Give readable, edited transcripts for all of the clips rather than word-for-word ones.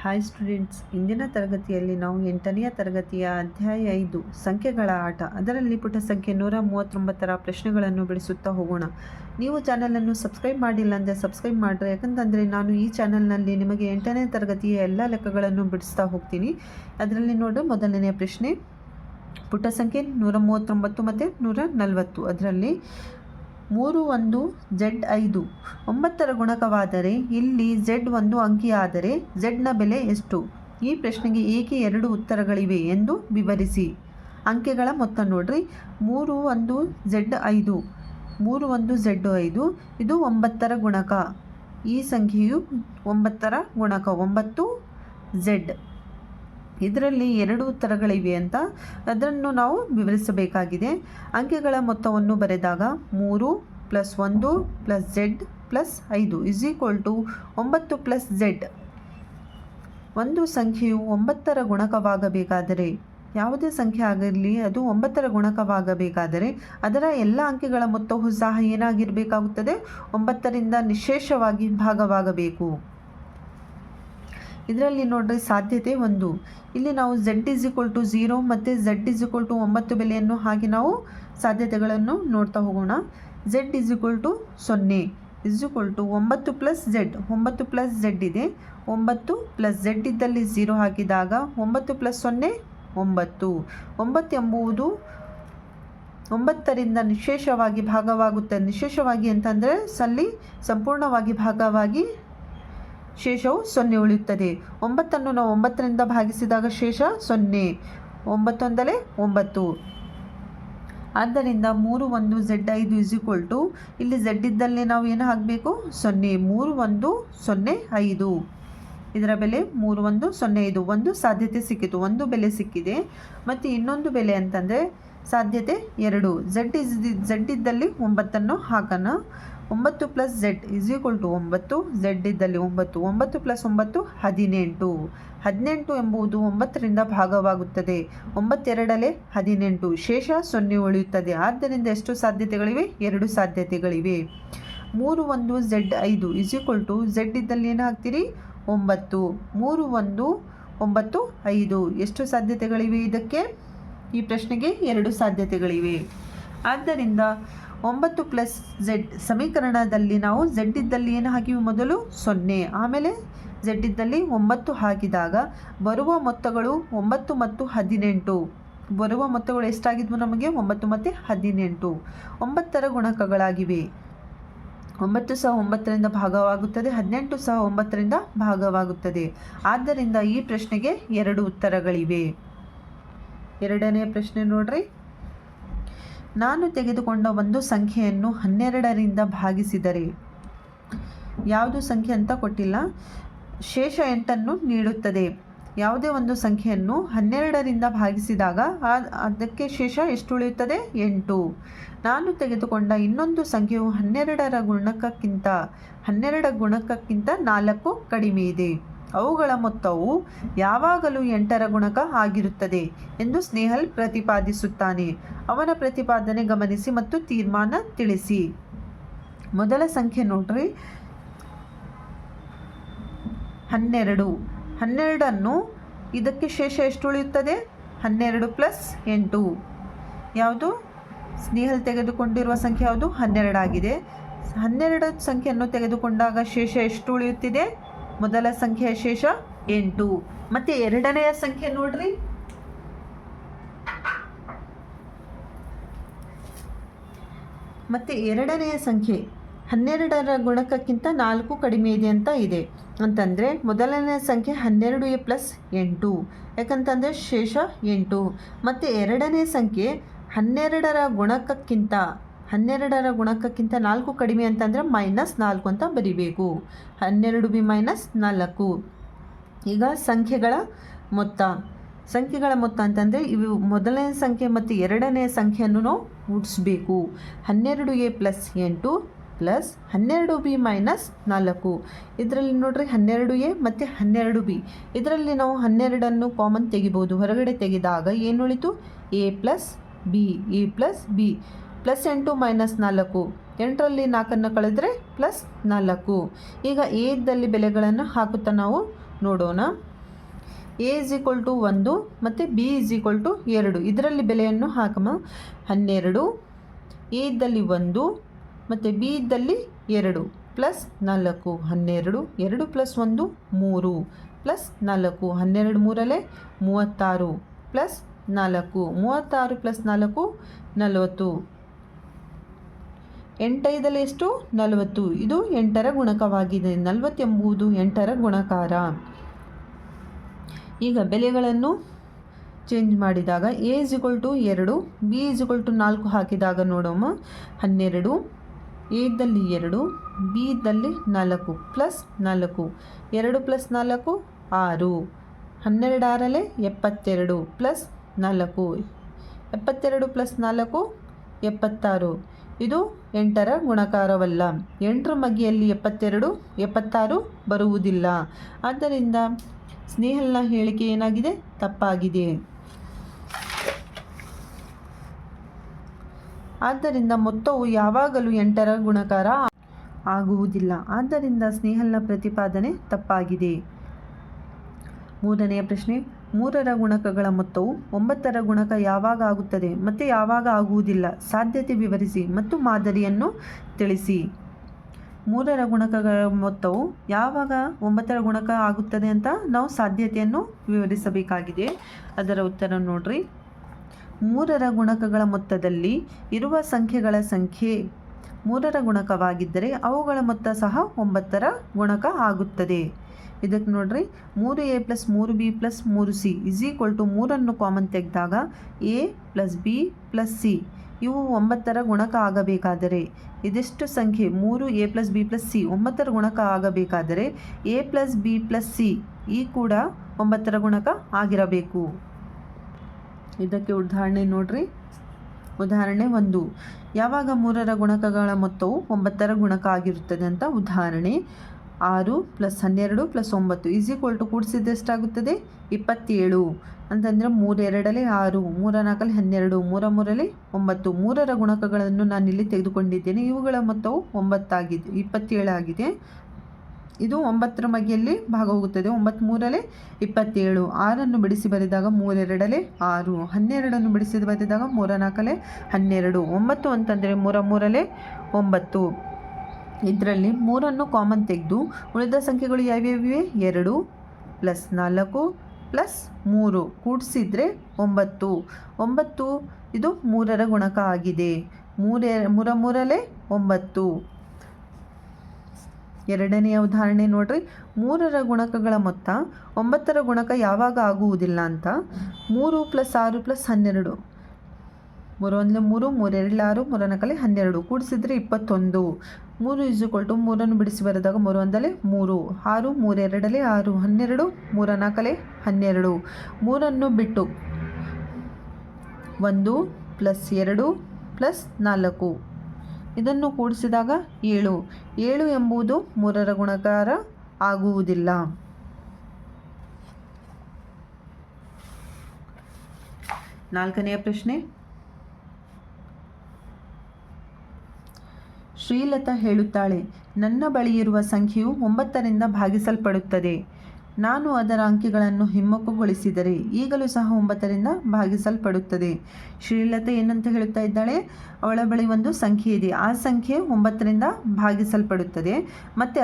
Hi students, ಇಂದಿನ ತರಗತಿಯಲ್ಲಿ ನಾವು 8ನೇ ತರಗತಿಯ ಅಧ್ಯಾಯ 5 ಸಂಖ್ಯೆಗಳ ಆಟ ಅದರಲ್ಲಿ ಪುಟ ಸಂಖ್ಯೆ 139ರ ಪ್ರಶ್ನೆಗಳನ್ನು ಬಿಡಿಸುತ್ತಾ ಹೋಗೋಣ. ನೀವು ಚಾನಲನ್ನು ಸಬ್ಸ್ಕ್ರೈಬ್ ಮಾಡಿಲ್ಲ ಅಂದರೆ ಸಬ್ಸ್ಕ್ರೈಬ್ ಮಾಡಿರಿ, ಯಾಕಂತಂದರೆ ನಾನು ಈ ಚಾನಲ್ನಲ್ಲಿ ನಿಮಗೆ 8ನೇ ತರಗತಿಯ ಎಲ್ಲ ಲೆಕ್ಕಗಳನ್ನು ಬಿಡಿಸ್ತಾ ಹೋಗ್ತೀನಿ. ಅದರಲ್ಲಿ ನೋಡಿ, ಮೊದಲನೆಯ ಪ್ರಶ್ನೆ ಪುಟ ಸಂಖ್ಯೆ 139 ಮತ್ತು 140. ಅದರಲ್ಲಿ 3 1 Z 5 9ರ ಗುಣಕವಾದರೆ ಇಲ್ಲಿ Z ಒಂದು ಅಂಕಿಯಾದರೆ Z ನ ಬೆಲೆ ಎಷ್ಟು? ಈ ಪ್ರಶ್ನೆಗೆ ಏಕೆ 2 ಉತ್ತರಗಳಿವೆ ಎಂದು ವಿವರಿಸಿ. ಅಂಕೆಗಳ ಮೊತ್ತ ನೋಡ್ರಿ, 3 1 Z 5 3 1 Z 5 ಇದು 9ರ ಗುಣಕ. ಈ ಸಂಖ್ಯೆಯು 9ರ ಗುಣಕ 9 Z. ಇದರಲ್ಲಿ 2 ಉತ್ತರಗಳಿವೆ ಅಂತ ಅದನ್ನು ನಾವು ವಿವರಿಸಬೇಕಾಗಿದೆ. ಅಂಕೆಗಳ ಮೊತ್ತವನ್ನು ಬರೆದಾಗ 3 + 1 + Z + 5 9 + Z. ಒಂದು ಸಂಖ್ಯೆಯು 9ರ ಗುಣಕವಾಗಬೇಕಾದರೆ, ಯಾವುದೇ ಸಂಖ್ಯೆ ಆಗಿರಲಿ ಅದು 9ರ ಗುಣಕವಾಗಬೇಕಾದರೆ ಅದರ ಎಲ್ಲ ಅಂಕೆಗಳ ಮೊತ್ತವೂ ಸಹ ಏನಾಗಿರಬೇಕಾಗುತ್ತದೆ? 9ರಿಂದ ನಿಶ್ಶೇಷವಾಗಿ ಭಾಗವಾಗಬೇಕು. ಇದರಲ್ಲಿ ನೋಡ್ರಿ, ಸಾಧ್ಯತೆ 1. ಇಲ್ಲಿ ನಾವು Z = 0 ಮತ್ತು Z = 9 ಬೆಲೆಯನ್ನು ಹಾಗೆ ನಾವು ಸಾಧ್ಯತೆಗಳನ್ನು ನೋಡ್ತಾ ಹೋಗೋಣ. Z = 0 9 + Z 9 + Z ಇದೆ. 9 + Z ಇದ್ದಲ್ಲಿ 0 ಹಾಕಿದಾಗ 9 + 0 9. 9 ಎಂಬುದು 9ರಿಂದ ನಿಶ್ಶೇಷವಾಗಿ ಭಾಗವಾಗುತ್ತದೆ. ನಿಶ್ಶೇಷವಾಗಿ ಅಂತಂದರೆ ಅಲ್ಲಿ ಸಂಪೂರ್ಣವಾಗಿ ಭಾಗವಾಗಿ ಶೇಷವು 0 ಉಳಿಯುತ್ತದೆ. 9ಅನ್ನು ನಾವು 9ರಿಂದ ಭಾಗಿಸಿದಾಗ ಶೇಷ 0. 9 1 9. ಆದ್ದರಿಂದ 3 1 Z 5 ಇಲ್ಲಿ Z ಇದ್ದಲ್ಲಿ ನಾವು ಏನು ಹಾಕಬೇಕು? 0. 3 1 0 5. ಇದರ ಬೆಲೆ 3 1 0 5. ಒಂದು ಸಾಧ್ಯತೆ ಸಿಕ್ಕಿತು, ಒಂದು ಬೆಲೆ ಸಿಕ್ಕಿದೆ. ಮತ್ತು ಇನ್ನೊಂದು ಬೆಲೆ ಅಂತಂದರೆ ಸಾಧ್ಯತೆ 2. Z ಇದ್ದಲ್ಲಿ 9ಅನ್ನು ಹಾಕೋಣ. 9 + Z = 9. Z ಇದ್ದಲ್ಲಿ 9. 9 + 9 18. 18 ಎಂಬುದು 9ರಿಂದ ಭಾಗವಾಗುತ್ತದೆ. 9 2 18. ಶೇಷ 0 ಉಳಿಯುತ್ತದೆ. ಆದ್ದರಿಂದ ಎಷ್ಟು ಸಾಧ್ಯತೆಗಳಿವೆ? 2 ಸಾಧ್ಯತೆಗಳಿವೆ. 3 1 Z 5 Z ಇದ್ದಲ್ಲಿ ಏನು ಹಾಕ್ತೀರಿ? 9. 3 1 9 5. ಎಷ್ಟು ಸಾಧ್ಯತೆಗಳಿವೆ ಇದಕ್ಕೆ? ಈ ಪ್ರಶ್ನೆಗೆ 2 ಸಾಧ್ಯತೆಗಳಿವೆ. ಆದ್ದರಿಂದ 9 + Z ಸಮೀಕರಣದಲ್ಲಿ ನಾವು Z ಇದ್ದಲ್ಲಿ ಏನು ಹಾಕಿವಿ? ಮೊದಲು 0, ಆಮೇಲೆ Z ಇದ್ದಲ್ಲಿ 9 ಹಾಕಿದಾಗ ಬರುವ ಮೊತ್ತಗಳು 9 ಮತ್ತು 18. ಬರುವ ಮೊತ್ತಗಳು ಎಷ್ಟಾಗಿದ್ವು ನಮಗೆ? 9 ಮತ್ತು 18. 9ರ ಗುಣಕಗಳಾಗಿವೆ. 9 ಸಹ 9ರಿಂದ ಭಾಗವಾಗುತ್ತದೆ, 18 ಸಹ 9ರಿಂದ ಭಾಗವಾಗುತ್ತದೆ. ಆದ್ದರಿಂದ ಈ ಪ್ರಶ್ನೆಗೆ 2 ಉತ್ತರಗಳಿವೆ. ಎರಡನೆಯ ಪ್ರಶ್ನೆ ನೋಡ್ರಿ, ನಾನು ತೆಗೆದುಕೊಂಡ ಒಂದು ಸಂಖ್ಯೆಯನ್ನು 12ರಿಂದ ಭಾಗಿಸಿದರೆ, ಯಾವುದು ಸಂಖ್ಯೆ ಅಂತ ಕೊಟ್ಟಿಲ್ಲ, ಶೇಷ 8ಅನ್ನು ನೀಡುತ್ತದೆ. ಯಾವುದೇ ಒಂದು ಸಂಖ್ಯೆಯನ್ನು 12ರಿಂದ ಭಾಗಿಸಿದಾಗ ಅದಕ್ಕೆ ಶೇಷ ಎಷ್ಟು ಉಳಿಯುತ್ತದೆ? 8. ನಾನು ತೆಗೆದುಕೊಂಡ ಇನ್ನೊಂದು ಸಂಖ್ಯೆಯು 12ರ ಗುಣಕಕ್ಕಿಂತ 4 ಕಡಿಮೆ ಇದೆ. ಅವುಗಳ ಮೊತ್ತವು ಯಾವಾಗಲೂ 8ರ ಗುಣಕ ಆಗಿರುತ್ತದೆ ಎಂದು ಸ್ನೇಹಲ್ ಪ್ರತಿಪಾದಿಸುತ್ತಾನೆ. ಅವನ ಪ್ರತಿಪಾದನೆ ಗಮನಿಸಿ ಮತ್ತು ತೀರ್ಮಾನ ತಿಳಿಸಿ. ಮೊದಲ ಸಂಖ್ಯೆ ನೋಡ್ರಿ, 12. 12ಅನ್ನು ಇದಕ್ಕೆ ಶೇಷ ಎಷ್ಟು ಉಳಿಯುತ್ತದೆ? 12 + 8. ಯಾವುದು ಸ್ನೇಹಲ್ ತೆಗೆದುಕೊಂಡಿರುವ ಸಂಖ್ಯೆ? ಯಾವುದು? 12 ಆಗಿದೆ. 12 ಸಂಖ್ಯೆಯನ್ನು ತೆಗೆದುಕೊಂಡಾಗ ಶೇಷ ಎಷ್ಟು ಉಳಿಯುತ್ತಿದೆ? ಮೊದಲ ಸಂಖ್ಯೆಯ ಶೇಷ 8. ಮತ್ತು ಎರಡನೆಯ ಸಂಖ್ಯೆ ನೋಡ್ರಿ, ಮತ್ತು ಎರಡನೆಯ ಸಂಖ್ಯೆ 12ರ ಗುಣಕಕ್ಕಿಂತ 4 ಕಡಿಮೆ ಇದೆ ಅಂತ ಇದೆ. ಅಂತಂದರೆ ಮೊದಲನೆಯ ಸಂಖ್ಯೆ 12a + 8, ಯಾಕಂತಂದರೆ ಶೇಷ 8. ಮತ್ತು ಎರಡನೇ ಸಂಖ್ಯೆ 12ರ ಗುಣಕಕ್ಕಿಂತ 4 ಕಡಿಮೆ ಅಂತಂದರೆ -4 ಅಂತ ಬರಿಬೇಕು. 12b - 4. ಈಗ ಸಂಖ್ಯೆಗಳ ಮೊತ್ತ ಅಂತಂದರೆ ಇವು ಮೊದಲನೇ ಸಂಖ್ಯೆ ಮತ್ತು ಎರಡನೇ ಸಂಖ್ಯೆಯನ್ನು ನಾವು ಕೂಡಿಸಬೇಕು. 12a + 8 + 12b - 4. ಇದರಲ್ಲಿ ನೋಡ್ರಿ, 12a ಮತ್ತು 12b. ಇದರಲ್ಲಿ ನಾವು 12ಅನ್ನು ಕಾಮನ್ ತೆಗಿಬೋದು. ಹೊರಗಡೆ ತೆಗೆದಾಗ ಏನು ಉಳಿತು? a + b +8 - 4. 8ರಲ್ಲಿ 4ಅನ್ನು ಕಳೆದರೆ +4. ಈಗ ಎ ಇದ್ದಲ್ಲಿ ಬೆಲೆಗಳನ್ನು ಹಾಕುತ್ತಾ ನಾವು ನೋಡೋಣ. ಎ ಇಸ್ ಈಕ್ವಲ್ ಟು 1 ಮತ್ತು ಬಿ ಇಸ್ ಈಕ್ವಲ್ ಟು 2. ಇದರಲ್ಲಿ ಬೆಲೆಯನ್ನು ಹಾಕಮ್ಮ. 12 ಎ ಇದ್ದಲ್ಲಿ 1 ಮತ್ತು ಬಿ ಇದ್ದಲ್ಲಿ 2 plus 4 12 2 plus 1 3 plus 4 12 3 36 plus 4 36 plus 4 40 8 5 ಎಷ್ಟು 40. ಇದು 8ರ ಗುಣಕವಾಗಿದೆ. 40 ಎಂಬುದು 8ರ ಗುಣಕಾರ. ಈಗ ಬೆಲೆಗಳನ್ನು ಚೇಂಜ್ ಮಾಡಿದಾಗ A is equal to 2 B is equal to 4 ಹಾಕಿದಾಗ ನೋಡೋಮ್ಮ. 12 ಎ ಇದ್ದಲ್ಲಿ 2 ಬಿ ಇದ್ದಲ್ಲಿ 4 ಪ್ಲಸ್ 4 2 ಪ್ಲಸ್ 4 6 12 6 72 ಪ್ಲಸ್ 4 72 ಪ್ಲಸ್ 4 76. ಇದು 8ರ ಗುಣಕಾರವಲ್ಲ. 8ರ ಮಗ್ಗಿಯಲ್ಲಿ 72 76 ಬರುವುದಿಲ್ಲ. ಆದ್ದರಿಂದ ಸ್ನೇಹಲ್ನ ಹೇಳಿಕೆ ಏನಾಗಿದೆ? ತಪ್ಪಾಗಿದೆ. ಆದ್ದರಿಂದ ಮೊತ್ತವು ಯಾವಾಗಲೂ 8ರ ಗುಣಕಾರ ಆಗುವುದಿಲ್ಲ. ಆದ್ದರಿಂದ ಸ್ನೇಹಲ್ನ ಪ್ರತಿಪಾದನೆ ತಪ್ಪಾಗಿದೆ. 3ನೆಯ ಪ್ರಶ್ನೆ, 3ರ ಗುಣಕಗಳ ಮೊತ್ತವು 9ರ ಗುಣಕ ಯಾವಾಗ ಆಗುತ್ತದೆ ಮತ್ತು ಯಾವಾಗ ಆಗುವುದಿಲ್ಲ? ಸಾಧ್ಯತೆ ವಿವರಿಸಿ ಮತ್ತು ಮಾದರಿಯನ್ನು ತಿಳಿಸಿ. 3ರ ಗುಣಕಗಳ ಮೊತ್ತವು ಯಾವಾಗ 9ರ ಗುಣಕ ಆಗುತ್ತದೆ ಅಂತ ನಾವು ಸಾಧ್ಯತೆಯನ್ನು ವಿವರಿಸಬೇಕಾಗಿದೆ. ಅದರ ಉತ್ತರ ನೋಡ್ರಿ. 3ರ ಗುಣಕಗಳ ಮೊತ್ತದಲ್ಲಿ ಇರುವ ಸಂಖ್ಯೆಗಳ ಸಂಖ್ಯೆ 3ರ ಗುಣಕವಾಗಿದ್ದರೆ ಅವುಗಳ ಮೊತ್ತ ಸಹ 9ರ ಗುಣಕ ಆಗುತ್ತದೆ. ಇದಕ್ಕೆ ನೋಡ್ರಿ, 3a plus 3b plus 3c is equal to 3ಅನ್ನು ಕಾಮನ್ ತೆಗೆದಾಗ a plus b plus c ಇವು 9ರ ಗುಣಕ ಆಗಬೇಕಾದರೆ ಇದೆಷ್ಟು ಸಂಖ್ಯೆ? 3a plus b plus c 9ರ ಗುಣಕ ಆಗಬೇಕಾದರೆ a plus b plus c ಈ ಕೂಡ 9ರ ಗುಣಕ ಆಗಿರಬೇಕು. ಇದಕ್ಕೆ ಉದಾಹರಣೆ ನೋಡ್ರಿ. ಉದಾಹರಣೆ 1, ಯಾವಾಗ 3ರ ಗುಣಕಗಳ ಮೊತ್ತವು 9ರ ಗುಣಕ ಆಗಿರುತ್ತದೆ ಅಂತ. ಉದಾಹರಣೆ 6 plus 12 plus 9 is equal to ಕೂಡಿಸಿದ್ರೆ ಎಷ್ಟಾಗುತ್ತದೆ? 27 ಅಂತಂದರೆ 3 2 6 3 4 12 3 3 9. 3ರ ಗುಣಕಗಳನ್ನು ನಾನಿಲ್ಲಿ ತೆಗೆದುಕೊಂಡಿದ್ದೇನೆ. ಇವುಗಳ ಮೊತ್ತವು 9 ಆಗಿದೆ, 27 ಆಗಿದೆ. ಇದು 9ರ ಮಗ್ಗಿಯಲ್ಲಿ ಭಾಗ ಹೋಗುತ್ತದೆ. 9 3 27. 6ಅನ್ನು ಬಿಡಿಸಿ ಬರೆದಾಗ 3 2 6 12ಅನ್ನು ಬಿಡಿಸಿ ಬರೆದಾಗ 3 4 12. 9 ಅಂತಂದರೆ 3 3 9. ಇದರಲ್ಲಿ 3ಅನ್ನು ಕಾಮನ್ ತೆಗೆದು ಉಳಿದ ಸಂಖ್ಯೆಗಳು ಯಾವ್ಯಾವಿವೆ? 2 ಪ್ಲಸ್ 4 ಪ್ಲಸ್ 3 ಕೂಡಿಸಿದ್ರೆ 9. 9 ಇದು 3ರ ಗುಣಕ ಆಗಿದೆ. 3 3 9. ಎರಡನೆಯ ಉದಾಹರಣೆ ನೋಡ್ರಿ. 3ರ ಗುಣಕಗಳ ಮೊತ್ತ 9ರ ಗುಣಕ ಯಾವಾಗ ಆಗುವುದಿಲ್ಲ ಅಂತ. 3 plus 6 plus 12 3 1 3 3 2 6 3 4 12 ಕೂಡಿಸಿದ್ರೆ 21. 3 is equal to 3ಅನ್ನು ಬಿಡಿಸಿ ಬರೆದಾಗ 3 1 3 6 3 2 6 12 3 4 12. 3ಅನ್ನು ಬಿಟ್ಟು 1 ಪ್ಲಸ್ 2 ಪ್ಲಸ್ 4 ಇದನ್ನು ಕೂಡಿಸಿದಾಗ 7. 7 ಎಂಬುದು 3ರ ಗುಣಕಾರ ಆಗುವುದಿಲ್ಲ. 4ನೆಯ ಪ್ರಶ್ನೆ, ಶ್ರೀಲತಾ ಹೇಳುತ್ತಾಳೆ, ನನ್ನ ಬಳಿ ಇರುವ ಸಂಖ್ಯೆಯು 9ರಿಂದ ಭಾಗಿಸಲ್ಪಡುತ್ತದೆ. ನಾನು ಅದರ ಅಂಕೆಗಳನ್ನು ಹಿಮ್ಮುಖಗೊಳಿಸಿದರೆ ಈಗಲೂ ಸಹ 9ರಿಂದ ಭಾಗಿಸಲ್ಪಡುತ್ತದೆ. ಶ್ರೀಲತಾ ಏನಂತ ಹೇಳುತ್ತಾ ಇದ್ದಾಳೆ? ಅವಳ ಬಳಿ ಒಂದು ಸಂಖ್ಯೆ ಇದೆ. ಆ ಸಂಖ್ಯೆ 9ರಿಂದ ಭಾಗಿಸಲ್ಪಡುತ್ತದೆ ಮತ್ತು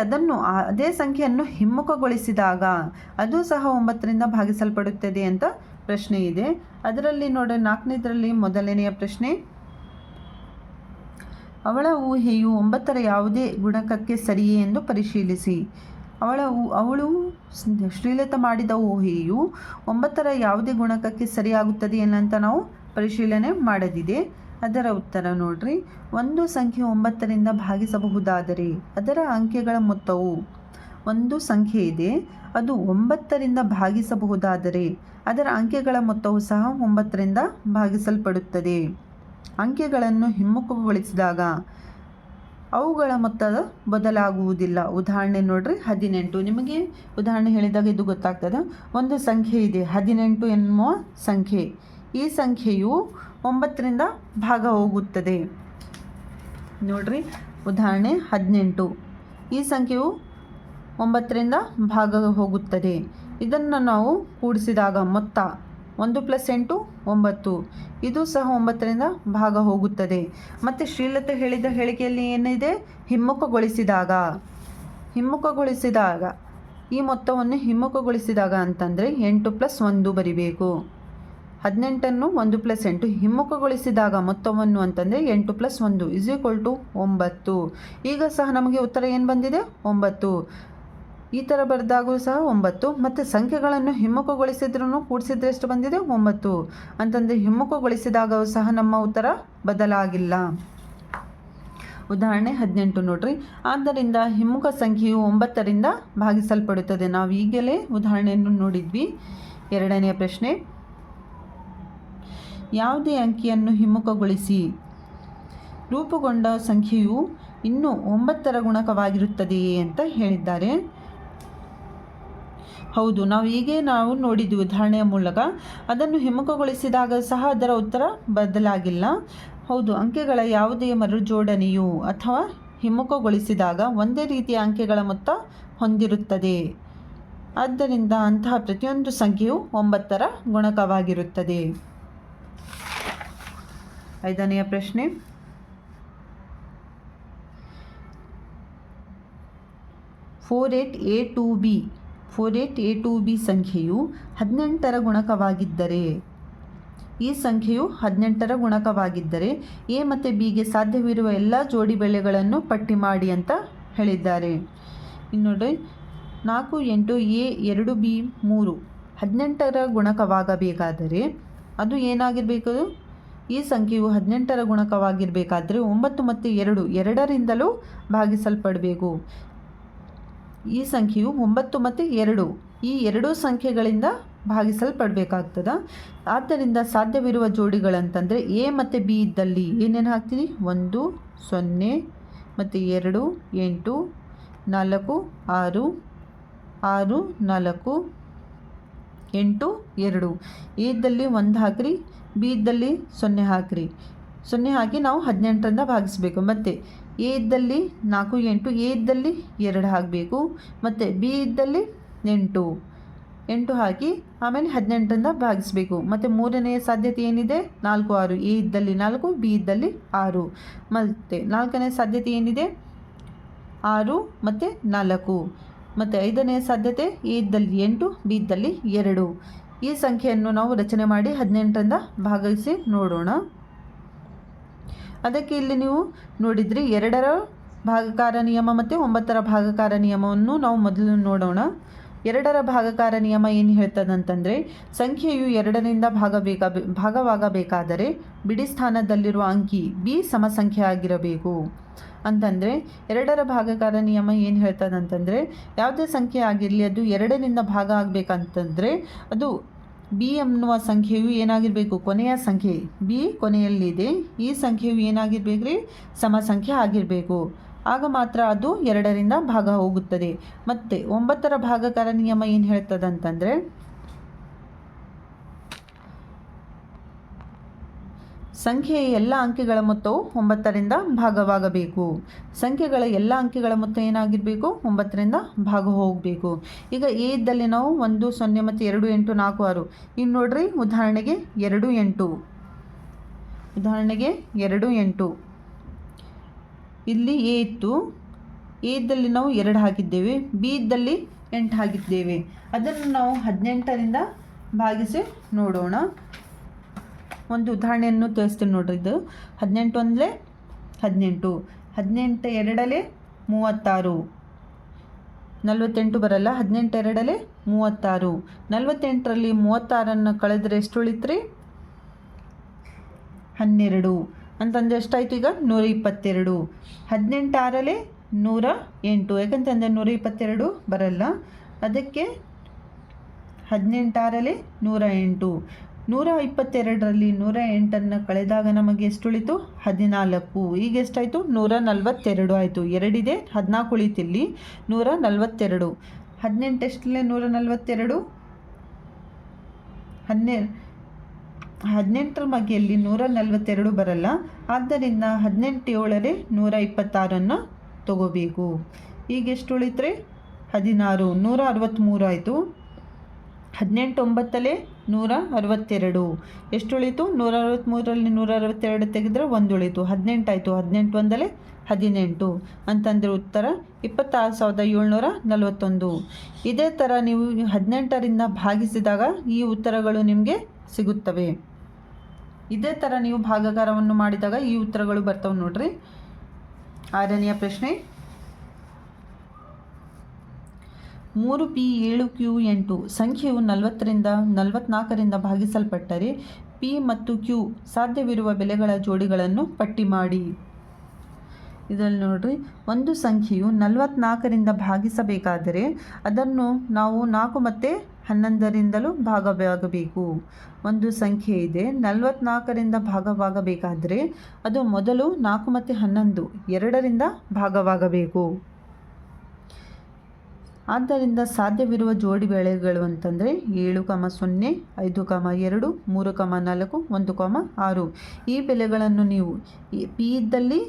ಅದೇ ಸಂಖ್ಯೆಯನ್ನು ಹಿಮ್ಮುಖಗೊಳಿಸಿದಾಗ ಅದು ಸಹ 9ರಿಂದ ಭಾಗಿಸಲ್ಪಡುತ್ತದೆ ಅಂತ ಪ್ರಶ್ನೆ ಇದೆ. ಅದರಲ್ಲಿ ನೋಡಿ 4ನೇದರಲ್ಲಿ ಮೊದಲನೆಯ ಪ್ರಶ್ನೆ, ಅವಳ ಊಹೆಯು 9ರ ಯಾವುದೇ ಗುಣಕಕ್ಕೆ ಸರಿಯೇ ಎಂದು ಪರಿಶೀಲಿಸಿ. ಅವಳು ಶ್ರೀಲತಾ ಮಾಡಿದ ಊಹೆಯು 9ರ ಯಾವುದೇ ಗುಣಕಕ್ಕೆ ಸರಿಯಾಗುತ್ತದೆ ಅಂತ ನಾವು ಪರಿಶೀಲನೆ ಮಾಡದಿದೆ. ಅದರ ಉತ್ತರ ನೋಡ್ರಿ. ಒಂದು ಸಂಖ್ಯೆ 9ರಿಂದ ಭಾಗಿಸಬಹುದಾದರೆ ಅದರ ಅಂಕೆಗಳ ಮೊತ್ತವು, ಒಂದು ಸಂಖ್ಯೆ ಇದೆ ಅದು 9ರಿಂದ ಭಾಗಿಸಬಹುದಾದರೆ ಅದರ ಅಂಕೆಗಳ ಮೊತ್ತವು ಸಹ 9ರಿಂದ ಭಾಗಿಸಲ್ಪಡುತ್ತದೆ. ಅಂಕೆಗಳನ್ನು ಹಿಮ್ಮುಖಗೊಳಿಸಿದಾಗ ಅವುಗಳ ಮೊತ್ತ ಬದಲಾಗುವುದಿಲ್ಲ. ಉದಾಹರಣೆ ನೋಡ್ರಿ. 18. ನಿಮಗೆ ಉದಾಹರಣೆ ಹೇಳಿದಾಗ ಇದು ಗೊತ್ತಾಗ್ತದೆ. ಒಂದು ಸಂಖ್ಯೆ ಇದೆ 18 ಎನ್ನುವ ಸಂಖ್ಯೆ. ಈ ಸಂಖ್ಯೆಯು 9ರಿಂದ ಭಾಗ ಹೋಗುತ್ತದೆ. ನೋಡ್ರಿ, ಉದಾಹರಣೆ 18. ಈ ಸಂಖ್ಯೆಯು 9ರಿಂದ ಭಾಗ ಹೋಗುತ್ತದೆ. ಇದನ್ನು ನಾವು ಕೂಡಿಸಿದಾಗ ಮೊತ್ತ 1 + 8 9. ಇದು ಸಹ 9ರಿಂದ ಭಾಗ ಹೋಗುತ್ತದೆ. ಮತ್ತು ಶ್ರೀಲತೆ ಹೇಳಿದ ಹೇಳಿಕೆಯಲ್ಲಿ ಏನಿದೆ? ಹಿಮ್ಮುಖಗೊಳಿಸಿದಾಗ ಈ ಮೊತ್ತವನ್ನು ಹಿಮ್ಮುಖಗೊಳಿಸಿದಾಗ ಅಂತಂದರೆ 8 + 1 ಬರಿಬೇಕು. 18ಅನ್ನು 1 + 8 ಹಿಮ್ಮುಖಗೊಳಿಸಿದಾಗ ಮೊತ್ತವನ್ನು ಅಂತಂದರೆ 8 + 1 = 9. ಈಗ ಸಹ ನಮಗೆ ಉತ್ತರ ಏನು ಬಂದಿದೆ? 9. ಈ ಥರ ಬರೆದಾಗೂ ಸಹ 9. ಮತ್ತು ಸಂಖ್ಯೆಗಳನ್ನು ಹಿಮ್ಮುಖಗೊಳಿಸಿದ್ರೂ ಕೂಡಿಸಿದ್ರೆ ಎಷ್ಟು ಬಂದಿದೆ? 9 ಅಂತಂದರೆ ಹಿಮ್ಮುಖಗೊಳಿಸಿದಾಗೂ ಸಹ ನಮ್ಮ ಉತ್ತರ ಬದಲಾಗಿಲ್ಲ. ಉದಾಹರಣೆ 18 ನೋಡ್ರಿ. ಆದ್ದರಿಂದ ಹಿಮ್ಮುಖ ಸಂಖ್ಯೆಯು 9ರಿಂದ ಭಾಗಿಸಲ್ಪಡುತ್ತದೆ. ನಾವು ಈಗಲೇ ಉದಾಹರಣೆಯನ್ನು ನೋಡಿದ್ವಿ. ಎರಡನೆಯ ಪ್ರಶ್ನೆ, ಯಾವುದೇ ಅಂಕಿಯನ್ನು ಹಿಮ್ಮುಖಗೊಳಿಸಿ ರೂಪುಗೊಂಡ ಸಂಖ್ಯೆಯು ಇನ್ನೂ 9ರ ಗುಣಕವಾಗಿರುತ್ತದೆಯೇ ಅಂತ ಹೇಳಿದ್ದಾರೆ. ಹೌದು, ನಾವು ನೋಡಿದ್ವಿ ಉದಾಹರಣೆಯ ಮೂಲಕ. ಅದನ್ನು ಹಿಮ್ಮುಖಗೊಳಿಸಿದಾಗ ಸಹ ಅದರ ಉತ್ತರ ಬದಲಾಗಿಲ್ಲ. ಹೌದು, ಅಂಕೆಗಳ ಯಾವುದೇ ಮರುಜೋಡಣೆಯು ಅಥವಾ ಹಿಮ್ಮುಖಗೊಳಿಸಿದಾಗ ಒಂದೇ ರೀತಿಯ ಅಂಕೆಗಳ ಮೊತ್ತ ಹೊಂದಿರುತ್ತದೆ. ಆದ್ದರಿಂದ ಅಂತಹ ಪ್ರತಿಯೊಂದು ಸಂಖ್ಯೆಯು 9ರ ಗುಣಕವಾಗಿರುತ್ತದೆ. 5ನೆಯ ಪ್ರಶ್ನೆ, 48a2b ಸಂಖ್ಯೆಯು 18ರ ಗುಣಕವಾಗಿದ್ದರೆ, ಈ ಸಂಖ್ಯೆಯು 18ರ ಗುಣಕವಾಗಿದ್ದರೆ ಎ ಮತ್ತು ಬಿಗೆ ಸಾಧ್ಯವಿರುವ ಎಲ್ಲ ಜೋಡಿ ಬೆಲೆಗಳನ್ನು ಪಟ್ಟಿ ಮಾಡಿ ಅಂತ ಹೇಳಿದ್ದಾರೆ. ಇನ್ನು ನೋಡಿ, 4 8 a 2 b 3 18ರ ಗುಣಕವಾಗಬೇಕಾದರೆ ಅದು ಏನಾಗಿರಬೇಕು? ಈ ಸಂಖ್ಯೆಯು 18ರ ಗುಣಕವಾಗಿರಬೇಕಾದ್ರೆ 9 ಮತ್ತು 2 ಎರಡರಿಂದಲೂ ಭಾಗಿಸಲ್ಪಡಬೇಕು. ಈ ಸಂಖ್ಯೆಯು 9 ಮತ್ತು 2 ಈ ಎರಡೂ ಸಂಖ್ಯೆಗಳಿಂದ ಭಾಗಿಸಲ್ಪಡಬೇಕಾಗ್ತದೆ. ಆದ್ದರಿಂದ ಸಾಧ್ಯವಿರುವ ಜೋಡಿಗಳಂತಂದರೆ ಎ ಮತ್ತು ಬಿ ಇದ್ದಲ್ಲಿ ಏನೇನು ಹಾಕ್ತೀವಿ? 1 0 ಮತ್ತು 2 8 4 6 6 4 8 2. ಎ ಇದ್ದಲ್ಲಿ 1 ಹಾಕ್ರಿ, ಬಿ ಇದ್ದಲ್ಲಿ 0 ಹಾಕ್ರಿ. 0 ಹಾಕಿ ನಾವು 18ರಿಂದ ಭಾಗಿಸಬೇಕು. ಮತ್ತು ಎ ಇದ್ದಲ್ಲಿ 4 8 ಎ ಇದ್ದಲ್ಲಿ 2 ಹಾಕಬೇಕು. ಮತ್ತು ಬಿ ಇದ್ದಲ್ಲಿ 8 ಹಾಕಿ ಆಮೇಲೆ 18ರಿಂದ ಭಾಗಿಸಬೇಕು. ಮತ್ತು ಮೂರನೆಯ ಸಾಧ್ಯತೆ ಏನಿದೆ? 4 6 ಎ ಇದ್ದಲ್ಲಿ 4 ಬಿ ಇದ್ದಲ್ಲಿ 6. ಮತ್ತು ನಾಲ್ಕನೇ ಸಾಧ್ಯತೆ ಏನಿದೆ? 6 ಮತ್ತು 4. ಮತ್ತು ಐದನೆಯ ಸಾಧ್ಯತೆ ಎ ಇದ್ದಲ್ಲಿ 8 ಬಿ ಇದ್ದಲ್ಲಿ 2. ಈ ಸಂಖ್ಯೆಯನ್ನು ನಾವು ರಚನೆ ಮಾಡಿ 18ರಿಂದ ಭಾಗಿಸಿ ನೋಡೋಣ. ಅದಕ್ಕೆ ಇಲ್ಲಿ ನೀವು ನೋಡಿದ್ರಿ 2ರ ಭಾಗಕಾರ ನಿಯಮ ಮತ್ತು 9ರ ಭಾಗಕಾರ ನಿಯಮವನ್ನು ನಾವು ಮೊದಲು ನೋಡೋಣ. 2ರ ಭಾಗಕಾರ ನಿಯಮ ಏನು ಹೇಳ್ತದಂತಂದರೆ, ಸಂಖ್ಯೆಯು 2ರಿಂದ ಭಾಗವಾಗಬೇಕಾದರೆ ಬಿಡಿ ಸ್ಥಾನದಲ್ಲಿರುವ ಅಂಕಿ ಬಿ ಸಮಸಂಖ್ಯೆ ಆಗಿರಬೇಕು. ಅಂತಂದರೆ 2ರ ಭಾಗಕಾರ ನಿಯಮ ಏನು ಹೇಳ್ತದಂತಂದರೆ, ಯಾವುದೇ ಸಂಖ್ಯೆ ಆಗಿರಲಿ ಅದು 2ರಿಂದ ಭಾಗ ಆಗಬೇಕಂತಂದರೆ ಅದು ಬಿ ಎನ್ನುವ ಸಂಖ್ಯೆಯು ಏನಾಗಿರಬೇಕು? ಕೊನೆಯ ಸಂಖ್ಯೆ ಬಿ ಕೊನೆಯಲ್ಲಿದೆ. ಈ ಸಂಖ್ಯೆಯು ಏನಾಗಿರ್ಬೇಕು ರೀ? ಸಮಸಂಖ್ಯೆ ಆಗಿರಬೇಕು. ಆಗ ಮಾತ್ರ ಅದು 2ರಿಂದ ಭಾಗ ಹೋಗುತ್ತದೆ. ಮತ್ತು 9ರ ಭಾಗಕಾರ ನಿಯಮ ಏನು ಹೇಳ್ತದಂತಂದರೆ, ಸಂಖ್ಯೆಯ ಎಲ್ಲ ಅಂಕೆಗಳ ಮೊತ್ತವು 9ರಿಂದ ಭಾಗವಾಗಬೇಕು. ಸಂಖ್ಯೆಗಳ ಎಲ್ಲ ಅಂಕೆಗಳ ಮೊತ್ತ ಏನಾಗಿರಬೇಕು? 9ರಿಂದ ಭಾಗ ಹೋಗಬೇಕು. ಈಗ ಎ ಇದ್ದಲ್ಲಿ ನಾವು 1 0 ಮತ್ತು 2 8 4 6. ಇನ್ನು ನೋಡ್ರಿ, ಉದಾಹರಣೆಗೆ 2 8 ಇಲ್ಲಿ ಎ ಇತ್ತು. ಎ ಇದ್ದಲ್ಲಿ ನಾವು 2 ಹಾಕಿದ್ದೇವೆ, ಬಿ ಇದ್ದಲ್ಲಿ 8 ಹಾಕಿದ್ದೇವೆ. ಅದನ್ನು ನಾವು 18ರಿಂದ ಭಾಗಿಸಿ ನೋಡೋಣ. ಒಂದು ಉದಾಹರಣೆಯನ್ನು ತೋರಿಸ್ತೀನಿ ನೋಡ್ರಿ. ಇದು 18 1 18, 18 2 36, 48 ಬರಲ್ಲ. 18 2 36, 48ರಲ್ಲಿ 36ಅನ್ನು ಕಳೆದ್ರೆ ಎಷ್ಟು ಉಳಿತ್ರಿ? 12 ಅಂತಂದರೆ ಎಷ್ಟಾಯಿತು? ಈಗ 122. 18 6 108, ಯಾಕಂತಂದರೆ 122 ಬರಲ್ಲ. ಅದಕ್ಕೆ 18 6 108. 122ರಲ್ಲಿ 108ಅನ್ನು ಕಳೆದಾಗ ನಮಗೆ ಎಷ್ಟು ಉಳಿತು? 14. ಈಗ ಎಷ್ಟಾಯಿತು? 142 ಆಯಿತು. 2 ಇದೆ, 14 ಉಳಿತಿಲ್ಲಿ. 142. 18 ಎಷ್ಟರಲ್ಲಿ 142? 18ರ ಮಗ್ಗೆಯಲ್ಲಿ 142 ಬರಲ್ಲ. ಆದ್ದರಿಂದ 18 7ರಲ್ಲಿ 126ಅನ್ನು ತಗೋಬೇಕು. ಈಗ ಎಷ್ಟು ಉಳಿತ್ರಿ? 16. 163 ಆಯಿತು. 18 9 162. ಎಷ್ಟು ಉಳಿತು? 163ರಲ್ಲಿ 162 ತೆಗೆದ್ರೆ 1 ಉಳಿತು, 18 ಆಯಿತು. 18 1 18 ಅಂತಂದರೆ ಉತ್ತರ 26,741. ಇದೇ ಥರ ನೀವು 18ರಿಂದ ಭಾಗಿಸಿದಾಗ ಈ ಉತ್ತರಗಳು ನಿಮಗೆ ಸಿಗುತ್ತವೆ. ಇದೇ ಥರ ನೀವು ಭಾಗಾಕಾರವನ್ನು ಮಾಡಿದಾಗ ಈ ಉತ್ತರಗಳು ಬರ್ತವೆ ನೋಡ್ರಿ. 6ನೆಯ ಪ್ರಶ್ನೆ, 3p 7q 8 ಸಂಖ್ಯೆಯು 40ರಿಂದ 44ರಿಂದ ಭಾಗಿಸಲ್ಪಟ್ಟರೆ p ಮತ್ತು q ಸಾಧ್ಯವಿರುವ ಬೆಲೆಗಳ ಜೋಡಿಗಳನ್ನು ಪಟ್ಟಿ ಮಾಡಿ. ಇದರಲ್ಲಿ ನೋಡ್ರಿ, ಒಂದು ಸಂಖ್ಯೆಯು 44ರಿಂದ ಭಾಗಿಸಬೇಕಾದರೆ ಅದನ್ನು ನಾವು 4 ಮತ್ತು 11ರಿಂದಲೂ ಭಾಗವಾಗಬೇಕು. ಒಂದು ಸಂಖ್ಯೆ ಇದೆ, 44ರಿಂದ ಭಾಗವಾಗಬೇಕಾದರೆ ಅದು ಮೊದಲು 4 ಮತ್ತು 11 2ರಿಂದ ಭಾಗವಾಗಬೇಕು. ಆದ್ದರಿಂದ ಸಾಧ್ಯವಿರುವ ಜೋಡಿ ಬೆಳೆಗಳು ಅಂತಂದರೆ 7, 0, 5, 2, 3, 4, 1, 6. ಈ ಬೆಲೆಗಳನ್ನು ನೀವು ಪಿ ಇದ್ದಲ್ಲಿ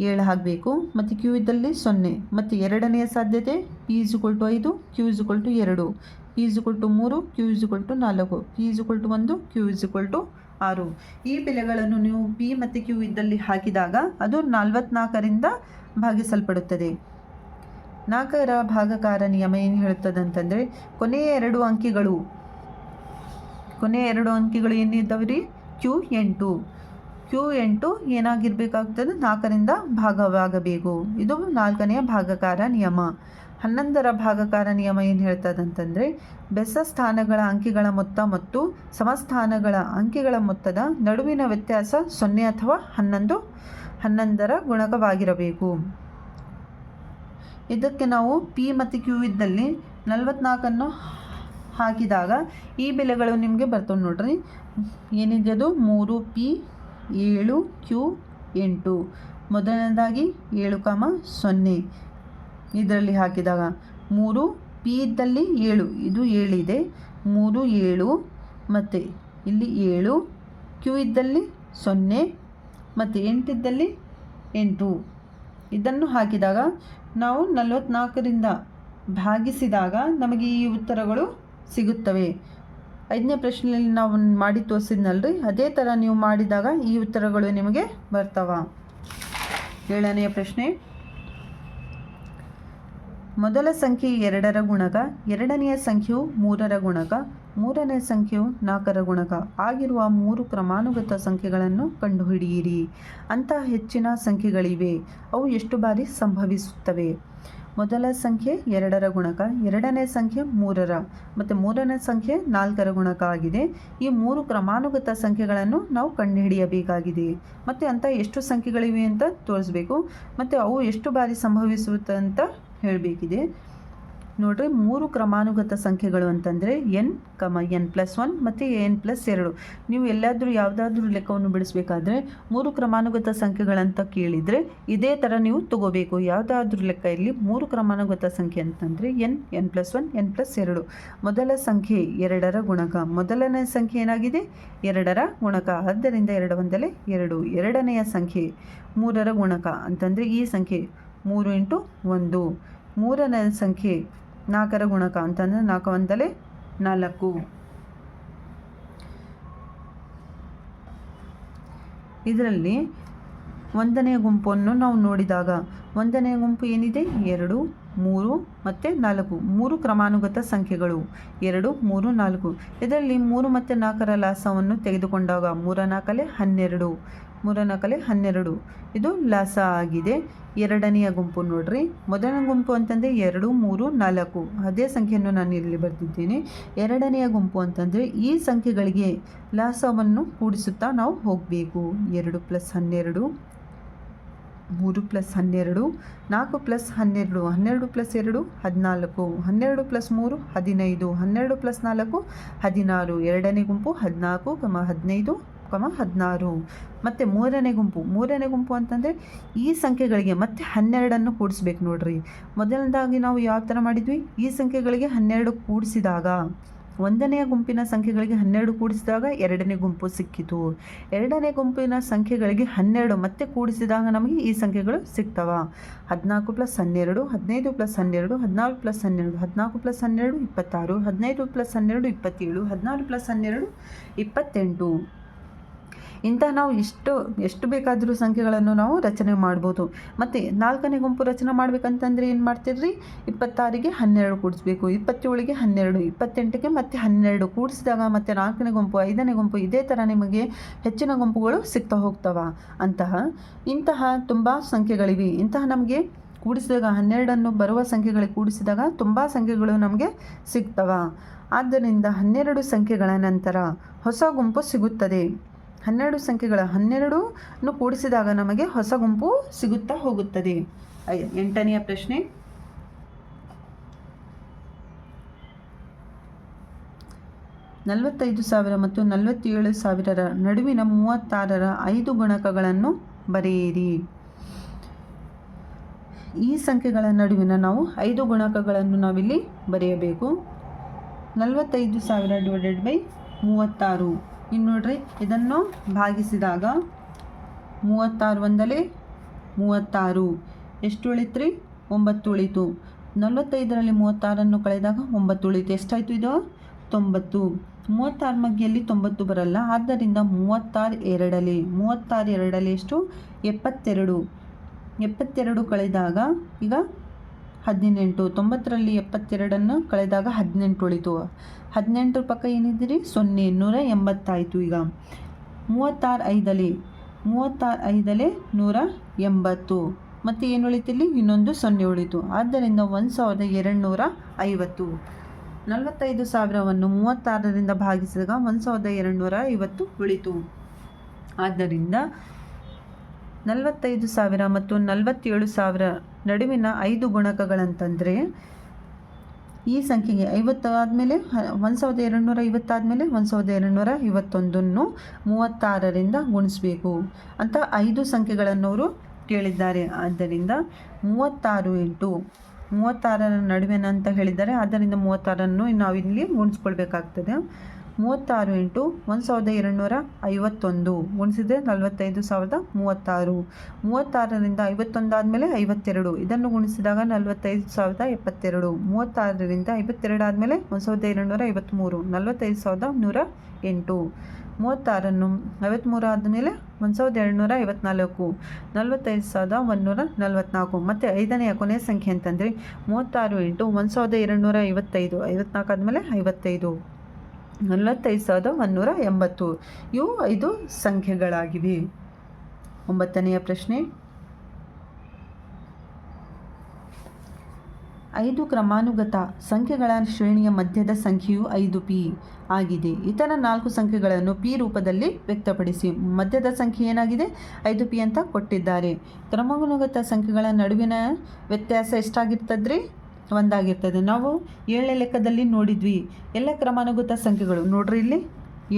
7 ಹಾಕಬೇಕು ಮತ್ತು ಕ್ಯೂ ಇದ್ದಲ್ಲಿ 0. ಮತ್ತು ಎರಡನೆಯ ಸಾಧ್ಯತೆ p = 5, q = 2, p = 3, q = 4, p = 1, q = 6. ಈ ಬೆಲೆಗಳನ್ನು ನೀವು p ಮತ್ತು q ಇದ್ದಲ್ಲಿ ಹಾಕಿದಾಗ ಅದು 44ರಿಂದ ಭಾಗಿಸಲ್ಪಡುತ್ತದೆ. 4ರ ಭಾಗಾಕಾರ ನಿಯಮ ಏನು ಹೇಳುತ್ತದೆ ಅಂತಂದರೆ, ಕೊನೆಯ ಎರಡು ಅಂಕಿಗಳು ಏನಿದ್ದಾವೆ ರೀ? Q8 ಏನಾಗಿರಬೇಕಾಗ್ತದೆ? 4ರಿಂದ ಭಾಗವಾಗಬೇಕು. ಇದು 4ನೆಯ ಭಾಗಾಕಾರ ನಿಯಮ. 11ರ ಭಾಗಾಕಾರ ನಿಯಮ ಏನು ಹೇಳ್ತದೆ ಅಂತಂದರೆ, ಬೆಸ ಸ್ಥಾನಗಳ ಅಂಕಿಗಳ ಮೊತ್ತ ಮತ್ತು ಸಮಸ್ಥಾನಗಳ ಅಂಕಿಗಳ ಮೊತ್ತದ ನಡುವಿನ ವ್ಯತ್ಯಾಸ 0 ಅಥವಾ 11ರ ಗುಣಕವಾಗಿರಬೇಕು. ಇದಕ್ಕೆ ನಾವು p ಮತ್ತು q ಇದ್ದಲ್ಲಿ 44ಅನ್ನು ಹಾಕಿದಾಗ ಈ ಬೆಲೆಗಳು ನಿಮಗೆ ಬರ್ತವೆ ನೋಡ್ರಿ. ಏನಿದೆ ಅದು? 3p 7q 8. ಮೊದಲನೇದಾಗಿ 7, 0 ಇದರಲ್ಲಿ ಹಾಕಿದಾಗ 3p ಇದ್ದಲ್ಲಿ 7, ಇದು 7 ಇದೆ, 3 7 ಮತ್ತು ಇಲ್ಲಿ 7, q ಇದ್ದಲ್ಲಿ 0 ಮತ್ತು 8 ಇದ್ದಲ್ಲಿ 8. ಇದನ್ನು ಹಾಕಿದಾಗ ನಾವು 44ರಿಂದ ಭಾಗಿಸಿದಾಗ ನಮಗೆ ಈ ಉತ್ತರಗಳು ಸಿಗುತ್ತವೆ. 5ನೇ ಪ್ರಶ್ನೆಯಲ್ಲಿ ನಾವು ಮಾಡಿ ತೋರಿಸಿದ್ನಲ್ರಿ, ಅದೇ ಥರ ನೀವು ಮಾಡಿದಾಗ ಈ ಉತ್ತರಗಳು ನಿಮಗೆ ಬರ್ತಾವ. 7ನೆಯ ಪ್ರಶ್ನೆ, ಮೊದಲ ಸಂಖ್ಯೆ 2ರ ಗುಣಕ, ಎರಡನೆಯ ಸಂಖ್ಯೆಯು 3ರ ಗುಣಕ, ಮೂರನೇ ಸಂಖ್ಯೆಯು 4ರ ಗುಣಕ ಆಗಿರುವ 3 ಕ್ರಮಾನುಗತ ಸಂಖ್ಯೆಗಳನ್ನು ಕಂಡುಹಿಡಿಯಿರಿ. ಅಂತಹ ಹೆಚ್ಚಿನ ಸಂಖ್ಯೆಗಳಿವೆ, ಅವು ಎಷ್ಟು ಬಾರಿ ಸಂಭವಿಸುತ್ತವೆ? ಮೊದಲ ಸಂಖ್ಯೆ 2ರ ಗುಣಕ, ಎರಡನೇ ಸಂಖ್ಯೆ 3ರ ಮತ್ತು ಮೂರನೇ ಸಂಖ್ಯೆ 4ರ ಗುಣಕ ಆಗಿದೆ. ಈ 3 ಕ್ರಮಾನುಗತ ಸಂಖ್ಯೆಗಳನ್ನು ನಾವು ಕಂಡುಹಿಡಿಯಬೇಕಾಗಿದೆ. ಮತ್ತು ಅಂಥ ಎಷ್ಟು ಸಂಖ್ಯೆಗಳಿವೆ ಅಂತ ತೋರಿಸ್ಬೇಕು ಮತ್ತು ಅವು ಎಷ್ಟು ಬಾರಿ ಸಂಭವಿಸುತ್ತೆ ಅಂತ ಹೇಳಬೇಕಿದೆ. ನೋಡ್ರಿ, 3 ಕ್ರಮಾನುಗತ ಸಂಖ್ಯೆಗಳು ಅಂತಂದರೆ n, n+1 ಮತ್ತು n+2. ನೀವು ಎಲ್ಲಾದರೂ ಯಾವುದಾದ್ರೂ ಲೆಕ್ಕವನ್ನು ಬಿಡಿಸ್ಬೇಕಾದ್ರೆ 3 ಕ್ರಮಾನುಗತ ಸಂಖ್ಯೆಗಳಂತ ಕೇಳಿದರೆ ಇದೇ ಥರ ನೀವು ತಗೋಬೇಕು. ಯಾವುದಾದ್ರೂ ಲೆಕ್ಕ ಇಲ್ಲಿ 3 ಕ್ರಮಾನುಗತ ಸಂಖ್ಯೆ ಅಂತಂದರೆ n, n+1, n+2. ಮೊದಲ ಸಂಖ್ಯೆ 2ರ ಗುಣಕ, ಮೊದಲನೇ ಸಂಖ್ಯೆ ಏನಾಗಿದೆ? 2ರ ಗುಣಕ, ಆದ್ದರಿಂದ 2 1 2. ಎರಡನೆಯ ಸಂಖ್ಯೆ 3ರ ಗುಣಕ ಅಂತಂದರೆ ಈ ಸಂಖ್ಯೆ 3 × 1. ಮೂರನೇ ಸಂಖ್ಯೆ 4ರ ಗುಣಕ ಅಂತಂದರೆ 4 1 4. ಇದರಲ್ಲಿ 1ನೇ ಗುಂಪನ್ನು ನಾವು ನೋಡಿದಾಗ 1ನೇ ಗುಂಪು ಏನಿದೆ? 2, 3 ಮತ್ತು 4. 3 ಕ್ರಮಾನುಗತ ಸಂಖ್ಯೆಗಳು 2, 3, 4. ಇದರಲ್ಲಿ 3 ಮತ್ತು 4ರ ಲಾಸವನ್ನು ತೆಗೆದುಕೊಂಡಾಗ 3 4 12, 3 4 12 ಇದು ಲಾಸ ಆಗಿದೆ. ಎರಡನೆಯ ಗುಂಪು ನೋಡ್ರಿ, ಮೊದಲನೇ ಗುಂಪು ಅಂತಂದರೆ 2, 3, 4. ಅದೇ ಸಂಖ್ಯೆಯನ್ನು ನಾನು ಇಲ್ಲಿ ಬರೆದಿದ್ದೇನೆ. ಎರಡನೆಯ ಗುಂಪು ಅಂತಂದರೆ ಈ ಸಂಖ್ಯೆಗಳಿಗೆ ಲಾಸವನ್ನು ಕೂಡಿಸುತ್ತಾ ನಾವು ಹೋಗಬೇಕು. 2 + 12, 3 + 12, 4 + 12, 12 + 2 14, 12 + 3 15, 12 + 4 16. ಎರಡನೇ ಗುಂಪು 14, 15, 16. ಮತ್ತು ಮೂರನೇ ಗುಂಪು ಅಂತಂದರೆ ಈ ಸಂಖ್ಯೆಗಳಿಗೆ ಮತ್ತೆ 12ಅನ್ನು ಕೂಡಿಸ್ಬೇಕು ನೋಡ್ರಿ. ಮೊದಲನೇದಾಗಿ ನಾವು ಯಾವ ಥರ ಮಾಡಿದ್ವಿ? ಈ ಸಂಖ್ಯೆಗಳಿಗೆ 12 ಕೂಡಿಸಿದಾಗ ಒಂದನೆಯ ಗುಂಪಿನ ಸಂಖ್ಯೆಗಳಿಗೆ 12 ಕೂಡಿಸಿದಾಗ ಎರಡನೇ ಗುಂಪು ಸಿಕ್ಕಿತು. ಎರಡನೇ ಗುಂಪಿನ ಸಂಖ್ಯೆಗಳಿಗೆ 12 ಮತ್ತೆ ಕೂಡಿಸಿದಾಗ ನಮಗೆ ಈ ಸಂಖ್ಯೆಗಳು ಸಿಗ್ತವ. 14 + 12, 15 + 12, 16 + 12, 14 + 12 26, 15 + 12 27, 16 + 12 28. ಇಂತಹ ನಾವು ಎಷ್ಟು ಬೇಕಾದರೂ ಸಂಖ್ಯೆಗಳನ್ನು ನಾವು ರಚನೆ ಮಾಡ್ಬೋದು. ಮತ್ತು ನಾಲ್ಕನೇ ಗುಂಪು ರಚನೆ ಮಾಡ್ಬೇಕಂತಂದರೆ ಏನು ಮಾಡ್ತೀರಿ, 26ಗೆ 12 ಕೂಡಿಸ್ಬೇಕು, 27ಗೆ 12, 28ಗೆ ಮತ್ತೆ 12 ಕೂಡಿಸಿದಾಗ ಮತ್ತೆ ನಾಲ್ಕನೇ ಗುಂಪು, ಐದನೇ ಗುಂಪು, ಇದೇ ಥರ ನಿಮಗೆ ಹೆಚ್ಚಿನ ಗುಂಪುಗಳು ಸಿಗ್ತಾ ಹೋಗ್ತವ. ಇಂತಹ ತುಂಬ ಸಂಖ್ಯೆಗಳಿವೆ. ಇಂತಹ ನಮಗೆ ಕೂಡಿಸಿದಾಗ 12 ಬರುವ ಸಂಖ್ಯೆಗಳಿಗೆ ಕೂಡಿಸಿದಾಗ ತುಂಬ ಸಂಖ್ಯೆಗಳು ನಮಗೆ ಸಿಗ್ತವ. ಆದ್ದರಿಂದ 12 ಸಂಖ್ಯೆಗಳ ನಂತರ ಹೊಸ ಗುಂಪು ಸಿಗುತ್ತದೆ. 12 ಸಂಖ್ಯೆಗಳ 12 ಕೂಡಿಸಿದಾಗ ನಮಗೆ ಹೊಸ ಗುಂಪು ಸಿಗುತ್ತಾ ಹೋಗುತ್ತದೆ. 8ನೆಯ ಪ್ರಶ್ನೆ, 45,000 ಮತ್ತು 47,000 ನಡುವಿನ 36ರ 5 ಗುಣಕಗಳನ್ನು ಬರೆಯಿರಿ. ಈ ಸಂಖ್ಯೆಗಳ ನಡುವಿನ ನಾವು 5 ಗುಣಕಗಳನ್ನು ನಾವಿಲ್ಲಿ ಬರೆಯಬೇಕು. 45,000 / 36. ಇನ್ನು ನೋಡ್ರಿ, ಇದನ್ನು ಭಾಗಿಸಿದಾಗ 36 ಒಂದಲೇ 36, ಎಷ್ಟು ಉಳಿತ್ರಿ, 9 ಉಳಿತು. 45ರಲ್ಲಿ 36 ಕಳೆದಾಗ 9 ಉಳಿತು. ಎಷ್ಟಾಯಿತು ಇದು, 90. 36 ಮಗ್ಗಿಯಲ್ಲಿ 90 ಬರಲ್ಲ, ಆದ್ದರಿಂದ 36 ಎರಡಲ್ಲಿ ಎಷ್ಟು, 72. 72 ಕಳೆದಾಗ ಈಗ 18. 90ರಲ್ಲಿ 72 ಕಳೆದಾಗ 18 ಉಳಿತು. 18 ಪಕ್ಕ ಏನಿದ್ದೀರಿ, 0, 180 ಆಯಿತು. ಈಗ 36 5 180, ಮತ್ತು ಏನು ಉಳಿತಿಲ್ಲಿ, ಇನ್ನೊಂದು 0 ಉಳಿತು. ಆದ್ದರಿಂದ 1250. 45,000ವನ್ನು 36ರಿಂದ ಭಾಗಿಸಿದಾಗ 1250 ಉಳಿತು. ಆದ್ದರಿಂದ 45,000 ಮತ್ತು 47,000 ನಡುವಿನ 5 ಗುಣಕಗಳಂತಂದರೆ ಈ ಸಂಖ್ಯೆಗೆ 50 ಆದಮೇಲೆ 1250 ಆದಮೇಲೆ 1251 36ರಿಂದ ಗುಣಿಸಬೇಕು ಅಂತ 5 ಸಂಖ್ಯೆಗಳನ್ನು ಅವರು ಕೇಳಿದ್ದಾರೆ. ಆದ್ದರಿಂದ 36 × 36ರ ನಡುವಿನ ಅಂತ ಹೇಳಿದ್ದಾರೆ. ಆದ್ದರಿಂದ 36ಅನ್ನು ನಾವಿಲ್ಲಿ ಗುಣಿಸ್ಕೊಳ್ಬೇಕಾಗ್ತದೆ. 36 × 1251 ಗುಣಿಸಿದರೆ 45,036. 36ರಿಂದ 51 ಆದಮೇಲೆ 52, ಇದನ್ನು ಗುಣಿಸಿದಾಗ 45,072. 36ರಿಂದ 52 ಆದಮೇಲೆ 1253, 45,108. 36ಅನ್ನು 53 ಆದಮೇಲೆ 1254, 45,144. ಮತ್ತು ಐದನೆಯ ಕೊನೆಯ ಸಂಖ್ಯೆ ಅಂತಂದರೆ 36 × 1255, 54 ಆದಮೇಲೆ 55, 45,180. ಇವು 5 ಸಂಖ್ಯೆಗಳಾಗಿವೆ. 9ನೆಯ ಪ್ರಶ್ನೆ, 5 ಕ್ರಮಾನುಗತ ಸಂಖ್ಯೆಗಳ ಶ್ರೇಣಿಯ ಮಧ್ಯದ ಸಂಖ್ಯೆಯು 5p ಆಗಿದೆ. ಇತರ 4 ಸಂಖ್ಯೆಗಳನ್ನು p ರೂಪದಲ್ಲಿ ವ್ಯಕ್ತಪಡಿಸಿ. ಮಧ್ಯದ ಸಂಖ್ಯೆ ಏನಾಗಿದೆ, 5p ಅಂತ ಕೊಟ್ಟಿದ್ದಾರೆ. ಕ್ರಮಾನುಗತ ಸಂಖ್ಯೆಗಳ ನಡುವಿನ ವ್ಯತ್ಯಾಸ ಎಷ್ಟಾಗಿರ್ತದ್ರಿ, 1 ಆಗಿರ್ತದೆ. ನಾವು 7ನೇ ಲೆಕ್ಕದಲ್ಲಿ ನೋಡಿದ್ವಿ ಎಲ್ಲ ಕ್ರಮಾನುಗತ ಸಂಖ್ಯೆಗಳು. ನೋಡ್ರಿ, ಇಲ್ಲಿ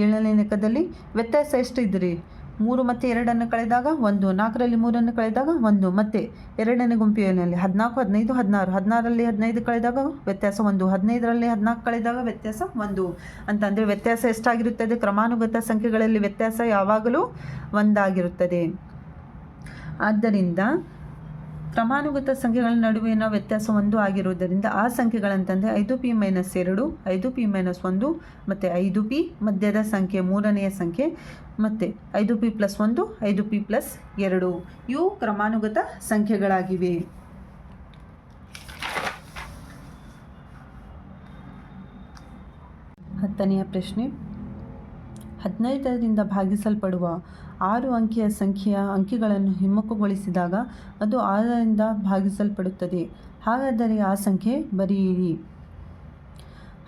7ನೇ ಲೆಕ್ಕದಲ್ಲಿ ವ್ಯತ್ಯಾಸ ಎಷ್ಟು ಇದ್ರಿ, 3 ಮತ್ತು 2 ಕಳೆದಾಗ 1, 4ರಲ್ಲಿ 3 ಕಳೆದಾಗ 1, ಮತ್ತು ಎರಡನೇ ಗುಂಪಿನಲ್ಲಿ 14, 15, 16, 16ರಲ್ಲಿ 15 ಕಳೆದಾಗ ವ್ಯತ್ಯಾಸ 1, 15ರಲ್ಲಿ 14 ಕಳೆದಾಗ ವ್ಯತ್ಯಾಸ 1 ಅಂತಂದರೆ ವ್ಯತ್ಯಾಸ ಎಷ್ಟಾಗಿರುತ್ತದೆ, ಕ್ರಮಾನುಗತ ಸಂಖ್ಯೆಗಳಲ್ಲಿ ವ್ಯತ್ಯಾಸ ಯಾವಾಗಲೂ 1 ಆಗಿರುತ್ತದೆ. ಆದ್ದರಿಂದ ಕ್ರಮಾನುಗತ ಸಂಖ್ಯೆಗಳ ನಡುವಿನ ವ್ಯತ್ಯಾಸ 1 ಆಗಿರುವುದರಿಂದ ಆ ಸಂಖ್ಯೆಗಳಂತಂದರೆ 5p - 2, 5p - 1 ಮತ್ತು 5p ಮಧ್ಯದ ಸಂಖ್ಯೆ 3ನೆಯ ಸಂಖ್ಯೆ, ಮತ್ತು 5p + 1, 5p + 2 ಇವು ಕ್ರಮಾನುಗತ ಸಂಖ್ಯೆಗಳಾಗಿವೆ. 10ನೆಯ ಪ್ರಶ್ನೆ, 15ರಿಂದ ಭಾಗಿಸಲ್ಪಡುವ 6 ಅಂಕಿಯ ಸಂಖ್ಯೆಯ ಅಂಕಿಗಳನ್ನು ಹಿಮ್ಮುಖಗೊಳಿಸಿದಾಗ ಅದು 6ರಿಂದ ಭಾಗಿಸಲ್ಪಡುತ್ತದೆ. ಹಾಗಾದರೆ ಆ ಸಂಖ್ಯೆ ಬರೆಯಿರಿ.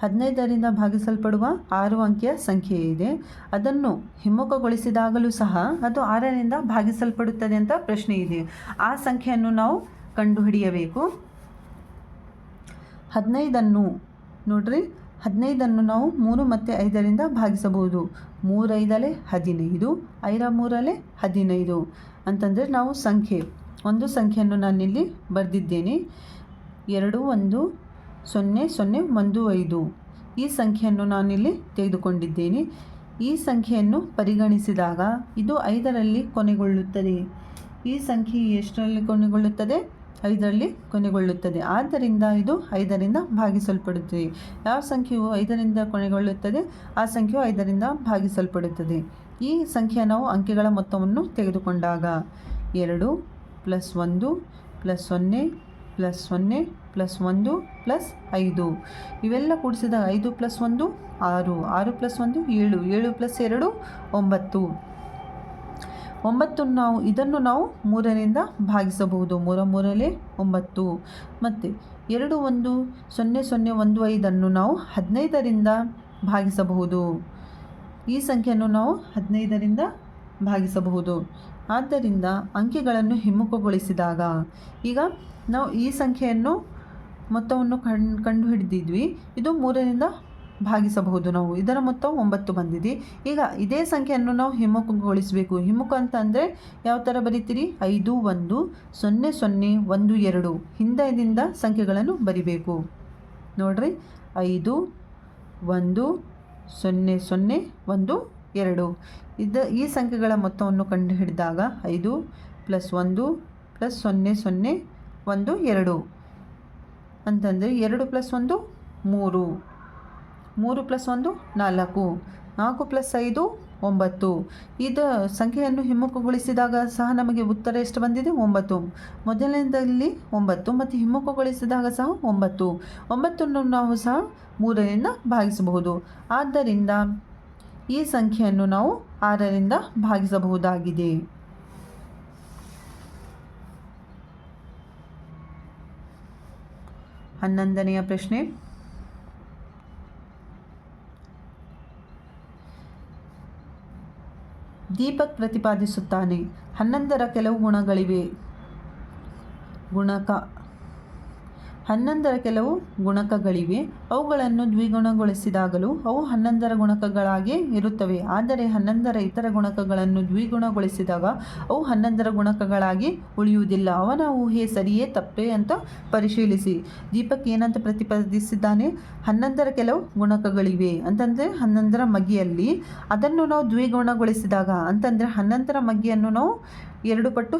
15ರಿಂದ ಭಾಗಿಸಲ್ಪಡುವ 6 ಅಂಕಿಯ ಸಂಖ್ಯೆ ಇದೆ, ಅದನ್ನು ಹಿಮ್ಮುಖಗೊಳಿಸಿದಾಗಲೂ ಸಹ ಅದು 6ರಿಂದ ಭಾಗಿಸಲ್ಪಡುತ್ತದೆ ಅಂತ ಪ್ರಶ್ನೆ ಇದೆ. ಆ ಸಂಖ್ಯೆಯನ್ನು ನಾವು ಕಂಡುಹಿಡಿಯಬೇಕು. 15ಅನ್ನು ನೋಡ್ರಿ, 15ಅನ್ನು ನಾವು 3 ಮತ್ತು 5ರಿಂದ ಭಾಗಿಸಬಹುದು. 3 5 15, 5 3 15 ಅಂತಂದರೆ ನಾವು ಒಂದು ಸಂಖ್ಯೆಯನ್ನು ನಾನಿಲ್ಲಿ ಬರೆದಿದ್ದೇನೆ. 2 1 0 0 1 5 ಈ ಸಂಖ್ಯೆಯನ್ನು ನಾನಿಲ್ಲಿ ತೆಗೆದುಕೊಂಡಿದ್ದೇನೆ. ಈ ಸಂಖ್ಯೆಯನ್ನು ಪರಿಗಣಿಸಿದಾಗ ಇದು 5ರಲ್ಲಿ ಕೊನೆಗೊಳ್ಳುತ್ತದೆ. ಈ ಸಂಖ್ಯೆ ಎಷ್ಟರಲ್ಲಿ ಕೊನೆಗೊಳ್ಳುತ್ತದೆ? 5ರಲ್ಲಿ ಕೊನೆಗೊಳ್ಳುತ್ತದೆ. ಆದ್ದರಿಂದ ಇದು 5ರಿಂದ ಭಾಗಿಸಲ್ಪಡುತ್ತದೆ. ಯಾವ ಸಂಖ್ಯೆಯು 5ರಿಂದ ಕೊನೆಗೊಳ್ಳುತ್ತದೆ ಆ ಸಂಖ್ಯೆಯು 5ರಿಂದ ಭಾಗಿಸಲ್ಪಡುತ್ತದೆ. ಈ ಸಂಖ್ಯೆಯ ನಾವು ಅಂಕೆಗಳ ಮೊತ್ತವನ್ನು ತೆಗೆದುಕೊಂಡಾಗ 2 + 1 + 0 + 0 + 1 + 5 ಇವೆಲ್ಲ ಕೂಡಿಸಿದಾಗ 5 + 1 6, 6 + 1 7, 7 + 2 9. 9 ಇದನ್ನು ನಾವು 3ರಿಂದ ಭಾಗಿಸಬಹುದು. 3 3 9. ಮತ್ತು 2 1 0 0 1 5 ನಾವು 15ರಿಂದ ಭಾಗಿಸಬಹುದು. ಈ ಸಂಖ್ಯೆಯನ್ನು ನಾವು 15ರಿಂದ ಭಾಗಿಸಬಹುದು. ಆದ್ದರಿಂದ ಅಂಕೆಗಳನ್ನು ಹಿಮ್ಮುಖಗೊಳಿಸಿದಾಗ ಈಗ ನಾವು ಈ ಸಂಖ್ಯೆಯನ್ನು ಮೊತ್ತವನ್ನು ಕಂಡುಹಿಡಿದಿದ್ವಿ. ಇದು 3ರಿಂದ ಭಾಗಿಸಬಹುದು. ನಾವು ಇದರ ಮೊತ್ತ 9 ಬಂದಿದೆ. ಈಗ ಇದೇ ಸಂಖ್ಯೆಯನ್ನು ನಾವು ಹಿಮ್ಮುಖಗೊಳಿಸಬೇಕು. ಹಿಮ್ಮುಖ ಅಂತ ಅಂದರೆ ಯಾವ ಥರ ಬರೀತೀರಿ? 5 1 0 0 1 2 ಹಿಂದಿನಿಂದ ಸಂಖ್ಯೆಗಳನ್ನು ಬರಿಬೇಕು. ನೋಡ್ರಿ, 5 1 0 0 1 2 ಈ ಸಂಖ್ಯೆಗಳ ಮೊತ್ತವನ್ನು ಕಂಡುಹಿಡಿದಾಗ 5 + 1 + 0 0 1 2 ಅಂತಂದರೆ 2 + 1 3, 3 + 1 4, 4 + 5 9. ಇದು ಸಂಖ್ಯೆಯನ್ನು ಹಿಮ್ಮುಖಗೊಳಿಸಿದಾಗ ಸಹ ನಮಗೆ ಉತ್ತರ ಎಷ್ಟು ಬಂದಿದೆ? 9. ಮೊದಲನೇದಲ್ಲಿ 9 ಮತ್ತು ಹಿಮ್ಮುಖಗೊಳಿಸಿದಾಗ ಸಹ 9. 9ನ್ನು ನಾವು ಸಹ 3ರಿಂದ ಭಾಗಿಸಬಹುದು. ಆದ್ದರಿಂದ ಈ ಸಂಖ್ಯೆಯನ್ನು ನಾವು 6ರಿಂದ ಭಾಗಿಸಬಹುದಾಗಿದೆ. 11ನೆಯ ಪ್ರಶ್ನೆ. ದೀಪಕ್ ಪ್ರತಿಪಾದಿಸುತ್ತಾನೆ, 11ರ ಕೆಲವು ಗುಣಗಳಿವೆ. 11ರ ಕೆಲವು ಗುಣಕಗಳಿವೆ. ಅವುಗಳನ್ನು ದ್ವಿಗುಣಗೊಳಿಸಿದಾಗಲೂ ಅವು 11ರ ಗುಣಕಗಳಾಗೇ ಇರುತ್ತವೆ. ಆದರೆ 11ರ ಇತರ ಗುಣಕಗಳನ್ನು ದ್ವಿಗುಣಗೊಳಿಸಿದಾಗ ಅವು 11ರ ಗುಣಕಗಳಾಗಿ ಉಳಿಯುವುದಿಲ್ಲ. ಅವನ ಊಹೆ ಸರಿಯೇ ತಪ್ಪೇ ಅಂತ ಪರಿಶೀಲಿಸಿ. ದೀಪಕ್ ಏನಂತ ಪ್ರತಿಪಾದಿಸಿದ್ದಾನೆ? 11ರ ಕೆಲವು ಗುಣಕಗಳಿವೆ ಅಂತಂದರೆ 11ರ ಮಗ್ಗಿಯಲ್ಲಿ ಅದನ್ನು ನಾವು ದ್ವಿಗುಣಗೊಳಿಸಿದಾಗ ಅಂತಂದರೆ 11ರ ಮಗ್ಗಿಯನ್ನು ನಾವು 2 ಪಟ್ಟು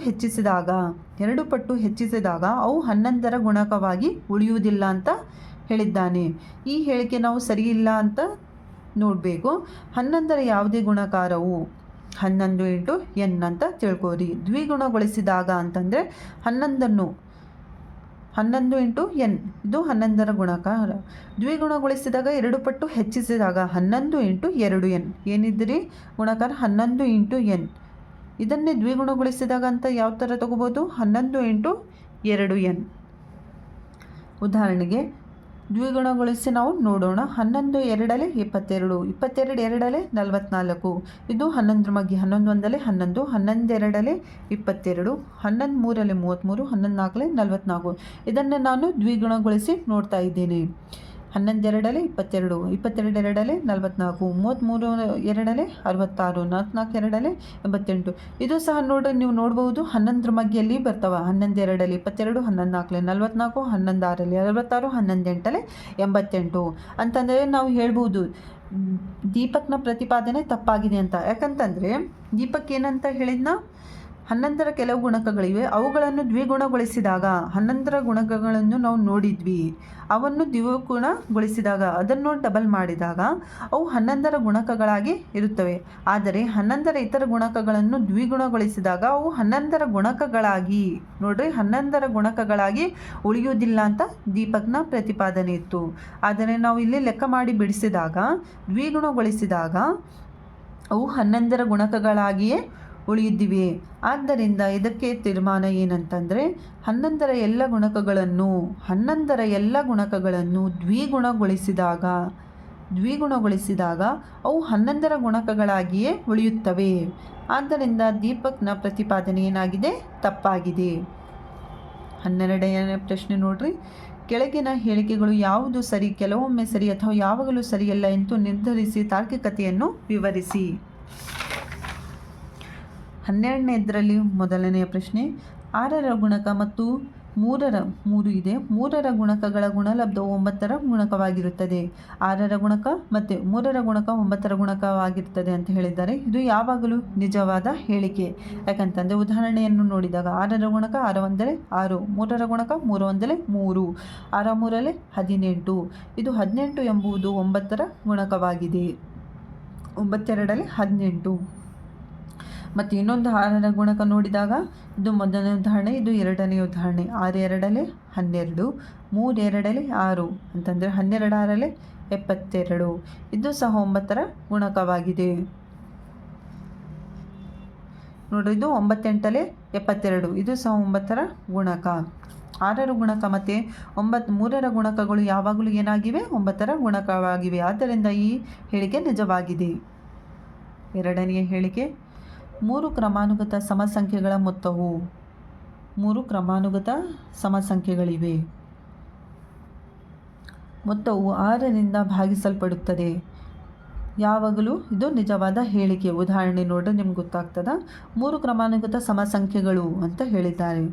ಹೆಚ್ಚಿಸಿದಾಗ ಅವು 11ರ ಗುಣಕವಾಗಿ ಉಳಿಯುವುದಿಲ್ಲ ಅಂತ ಹೇಳಿದ್ದಾನೆ. ಈ ಹೇಳಿಕೆ ನಾವು ಸರಿಯಿಲ್ಲ ಅಂತ ನೋಡಬೇಕು. 11ರ ಯಾವುದೇ ಗುಣಕಾರವು 11 × n ಅಂತ ತಿಳ್ಕೋರಿ. ದ್ವಿಗುಣಗೊಳಿಸಿದಾಗ ಅಂತಂದರೆ 11 × n ಇದು 11ರ ಗುಣಕಾರ. ದ್ವಿಗುಣಗೊಳಿಸಿದಾಗ 2 ಪಟ್ಟು ಹೆಚ್ಚಿಸಿದಾಗ 11 × 2n ಏನಿದ್ರಿ ಗುಣಕಾರ 11 × n. ಇದನ್ನೇ ದ್ವಿಗುಣಗೊಳಿಸಿದಾಗ ಅಂತ ಯಾವ ಥರ ತಗೋಬೋದು? 11 × 2n. ಉದಾಹರಣೆಗೆ ದ್ವಿಗುಣಗೊಳಿಸಿ ನಾವು ನೋಡೋಣ. 11 2 22, 22 2 44. ಇದು 11ರ ಮಗ್ಗಿ. 11 1 11, 11 2 22, 11 3 33, 11 4 44. ಇದನ್ನು ನಾನು ದ್ವಿಗುಣಗೊಳಿಸಿ ನೋಡ್ತಾ ಇದ್ದೇನೆ. 11 2 22, 22 2 44, 33 2 66, 44 2 88. ಇದು ಸಹ ನೀವು ನೋಡ್ಬೋದು 11ರ ಮಗ್ಗಿಯಲ್ಲಿ ಬರ್ತಾವೆ. 11 2 22, 11 4 44, 11 6 66, 11 8 88 ಅಂತಂದರೆ ನಾವು ಹೇಳ್ಬೋದು ದೀಪಕ್ನ ಪ್ರತಿಪಾದನೆ ತಪ್ಪಾಗಿದೆ ಅಂತ. ಯಾಕಂತಂದರೆ ದೀಪಕ್ ಏನಂತ ಹೇಳಿದ್ನ? 11ರ ಕೆಲವು ಗುಣಕಗಳಿವೆ, ಅವುಗಳನ್ನು ದ್ವಿಗುಣಗೊಳಿಸಿದಾಗ 11ರ ಗುಣಕಗಳನ್ನು ನಾವು ನೋಡಿದ್ವಿ. ಅವನ್ನು ದ್ವಿಗುಣಗೊಳಿಸಿದಾಗ ಅದನ್ನು ಡಬಲ್ ಮಾಡಿದಾಗ ಅವು 11ರ ಗುಣಕಗಳಾಗಿ ಇರುತ್ತವೆ. ಆದರೆ 11ರ ಇತರ ಗುಣಕಗಳನ್ನು ದ್ವಿಗುಣಗೊಳಿಸಿದಾಗ ಅವು 11ರ ಗುಣಕಗಳಾಗಿ 11ರ ಗುಣಕಗಳಾಗಿ ಉಳಿಯುವುದಿಲ್ಲ ಅಂತ ದೀಪಕ್ನ ಪ್ರತಿಪಾದನೆ ಇತ್ತು. ಆದರೆ ನಾವು ಇಲ್ಲಿ ಲೆಕ್ಕ ಮಾಡಿ ಬಿಡಿಸಿದಾಗ ದ್ವಿಗುಣಗೊಳಿಸಿದಾಗ ಅವು 11ರ ಗುಣಕಗಳಾಗಿಯೇ ಉಳಿದಿವೆ. ಆದ್ದರಿಂದ ಇದಕ್ಕೆ ತೀರ್ಮಾನ ಏನಂತಂದರೆ 11ರ ಎಲ್ಲ ಗುಣಕಗಳನ್ನು ದ್ವಿಗುಣಗೊಳಿಸಿದಾಗ ಅವು 11ರ ಗುಣಕಗಳಾಗಿಯೇ ಉಳಿಯುತ್ತವೆ. ಆದ್ದರಿಂದ ದೀಪಕ್ನ ಪ್ರತಿಪಾದನೆ ಏನಾಗಿದೆ? ತಪ್ಪಾಗಿದೆ. 12ನೇ ಪ್ರಶ್ನೆ ನೋಡ್ರಿ. ಕೆಳಗಿನ ಹೇಳಿಕೆಗಳು ಯಾವುದು ಸರಿ, ಕೆಲವೊಮ್ಮೆ ಸರಿ ಅಥವಾ ಯಾವಾಗಲೂ ಸರಿಯಲ್ಲ ಎಂದು ನಿರ್ಧರಿಸಿ ತಾರ್ಕಿಕತೆಯನ್ನು ವಿವರಿಸಿ. 12ನೇದರಲ್ಲಿ ಮೊದಲನೆಯ ಪ್ರಶ್ನೆ. 6ರ ಗುಣಕ ಮತ್ತು ಮೂರು ಇದೆ. 3ರ ಗುಣಕಗಳ ಗುಣಲಬ್ಧವು 9ರ ಗುಣಕವಾಗಿರುತ್ತದೆ. 6ರ ಗುಣಕ ಮತ್ತು 3ರ ಗುಣಕ 9ರ ಗುಣಕವಾಗಿರುತ್ತದೆ ಅಂತ ಹೇಳಿದ್ದಾರೆ. ಇದು ಯಾವಾಗಲೂ ನಿಜವಾದ ಹೇಳಿಕೆ. ಯಾಕಂತಂದರೆ ಉದಾಹರಣೆಯನ್ನು ನೋಡಿದಾಗ 6ರ ಗುಣಕ 6 ಒಂದಲೇ 6, 3ರ ಗುಣಕ 3 ಒಂದಲೇ 3, 6 3 18. ಇದು 18 ಎಂಬುದು 9ರ ಗುಣಕವಾಗಿದೆ. 9 2 18. ಮತ್ತು ಇನ್ನೊಂದು 6ರ ಗುಣಕ ನೋಡಿದಾಗ ಇದು ಮೊದಲನೇ ಉದಾಹರಣೆ, ಇದು ಎರಡನೇ ಉದಾಹರಣೆ. 6 2 12, 3 2 6 ಅಂತಂದರೆ 12 6 72. ಇದು ಸಹ 9ರ ಗುಣಕವಾಗಿದೆ. ನೋಡಿರಿ, ಇದು 9 8 72. ಇದು ಸಹ 9ರ ಗುಣಕ. 6ರ ಗುಣಕ ಮತ್ತು 3ರ ಗುಣಕಗಳು ಯಾವಾಗಲೂ ಏನಾಗಿವೆ? 9ರ ಗುಣಕವಾಗಿವೆ. ಆದ್ದರಿಂದ ಈ ಹೇಳಿಕೆ ನಿಜವಾಗಿದೆ. ಎರಡನೆಯ ಹೇಳಿಕೆ, 3 ಕ್ರಮಾನುಗತ ಸಮಸಂಖ್ಯೆಗಳ ಮೊತ್ತವು 3 ಕ್ರಮಾನುಗತ ಸಮಸಂಖ್ಯೆಗಳಿವೆ. ಮೊತ್ತವು 6ರಿಂದ ಭಾಗಿಸಲ್ಪಡುತ್ತದೆ. ಯಾವಾಗಲೂ ಇದು ನಿಜವಾದ ಹೇಳಿಕೆ. ಉದಾಹರಣೆ ನೋಡಿದ್ರೆ ನಿಮ್ಗೆ ಗೊತ್ತಾಗ್ತದ. 3 ಕ್ರಮಾನುಗತ ಸಮಸಂಖ್ಯೆಗಳು ಅಂತ ಹೇಳಿದ್ದಾರೆ.